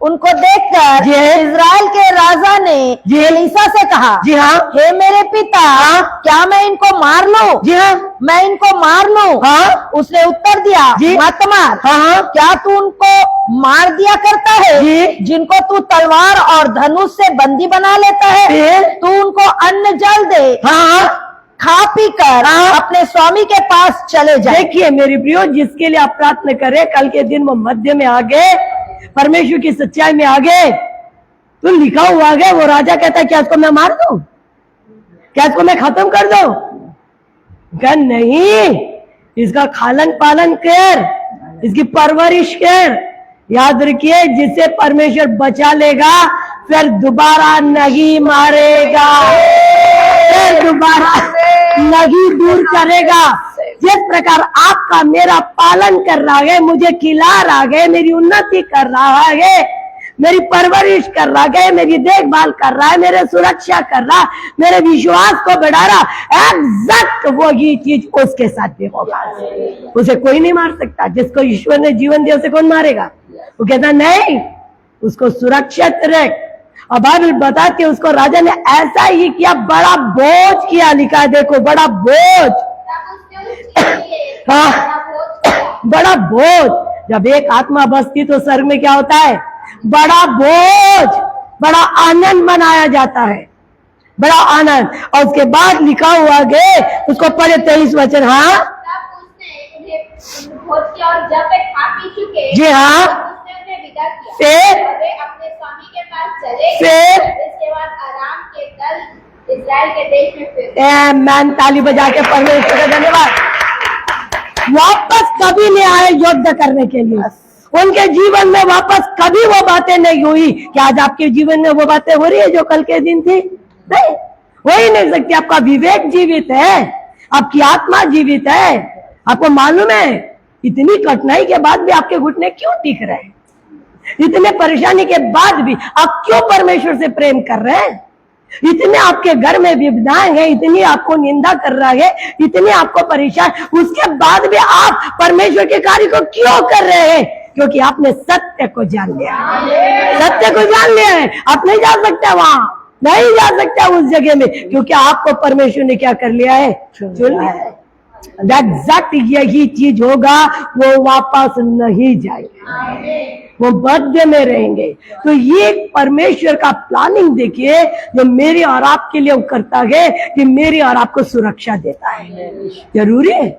उनको देखकर जी इजराइल के राजा ने जी एलीशा से कहा, जी हाँ, हे मेरे पिता, क्या मैं इनको मार लूं? जी हाँ, मैं इनको मार लूं? हाँ, उसने उत्तर दिया, जी, मत मार। हाँ, क्या तू उनको मार दिया करता है जी, जिनको तू तलवार और धनुष से बंदी बना लेता है? तू उनको अन्न जल दे, हाँ, खा पी कर अपने स्वामी के पास चले जाए। देखिए मेरी प्रियो, जिसके लिए आप प्रार्थना करें, कल के दिन वो मध्य में आ गए, परमेश्वर की सच्चाई में आ गए, तो लिखा हुआ है, वो राजा कहता है क्या इसको मैं मार दूं, क्या इसको मैं खत्म कर दूं? क्या नहीं, इसका खालन पालन कर, इसकी परवरिश कर। याद रखिए, जिसे परमेश्वर बचा लेगा फिर दोबारा नहीं मारेगा, फिर दोबारा नहीं दूर करेगा। जिस प्रकार आपका मेरा पालन कर रहा है, मुझे खिला रहा है, मेरी उन्नति कर रहा है, मेरी परवरिश कर रहा है, मेरी देखभाल कर रहा है, मेरे सुरक्षा कर रहा, मेरे विश्वास को बढ़ा रहा, एग्जैक्ट वही चीज उसके साथ भी होगा। उसे कोई नहीं मार सकता। जिसको ईश्वर ने जीवन दिया उसे कौन मारेगा? वो कहता नहीं, उसको सुरक्षित रख। और बाइबल बताती है उसको राजा ने ऐसा ही किया, बड़ा बोझ किया, लिखा है देखो, बड़ा बोझ। हाँ, बड़ा बोझ। जब एक आत्मा बसती तो स्वर्ग में क्या होता है? बड़ा बोझ, बड़ा आनंद मनाया जाता है, बड़ा आनंद। और उसके बाद लिखा हुआ गए, उसको पढ़े 23 वचन। हाँ, तब उसने उन्हें खोज किया, और जब वे खा पी चुके, जी हाँ, तब उसने उन्हें विदा किया, फिर और वे अपने स्वामी के पास चले गए। फिर इसके बाद आराम के दल इस्राएल के देश में फिर मैन ताली बजा के परमेश्वर का धन्यवाद। वापस कभी नहीं आए युद्ध करने के लिए। उनके जीवन में वापस कभी वो बातें नहीं हुई। क्या आज आपके जीवन में वो बातें हो रही है जो कल के दिन थी? नहीं, हो ही नहीं सकती। आपका विवेक जीवित है, आपकी आत्मा जीवित है। आपको मालूम है इतनी कठिनाई के बाद भी आपके घुटने क्यों टिक रहे हैं? इतने परेशानी के बाद भी आप क्यों परमेश्वर से प्रेम कर रहे हैं? इतने आपके घर में विपदाएं हैं, इतनी आपको निंदा कर रहा है, इतने आपको परेशान, उसके बाद भी आप परमेश्वर के कार्य को क्यों कर रहे हैं? क्योंकि आपने सत्य को जान लिया, सत्य को जान लिया है। आप नहीं जा सकते वहां, नहीं जा सकते उस जगह में, क्योंकि आपको परमेश्वर ने क्या कर लिया है? चुन लिया है। एग्जैक्ट यही चीज होगा, वो वापस नहीं जाएगा, वो मध्य में रहेंगे। तो ये परमेश्वर का प्लानिंग देखिए जो मेरी और आपके लिए वो करता है कि मेरी और आपको सुरक्षा देता है। जरूरी है,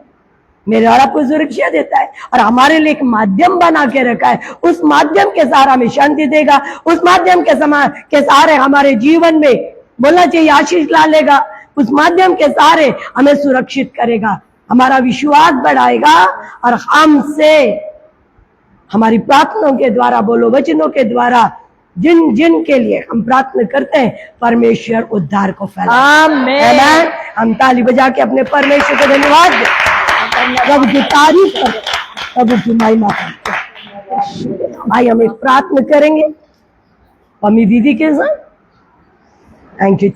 मेरे और आपको सुरक्षा देता है और हमारे लिए एक माध्यम बना के रखा है। उस माध्यम के सहारे हमें शांति देगा, उस माध्यम के सहारे हमारे जीवन में बोलना चाहिए आशीष ला लेगा, उस माध्यम के सहारे हमें सुरक्षित करेगा, हमारा विश्वास बढ़ाएगा और हमसे हमारी प्रार्थनाओं के द्वारा, बोलो वचनों के द्वारा जिन जिन के लिए हम प्रार्थना करते हैं परमेश्वर उद्धार को फैलाए। आमीन। हम ताली बजा के अपने परमेश्वर को धन्यवाद दें, प्रभु की तारीफ करें, प्रभु की महिमा करें। भाई हम एक प्रार्थना करेंगे मम्मी दीदी के साथ। Thank you.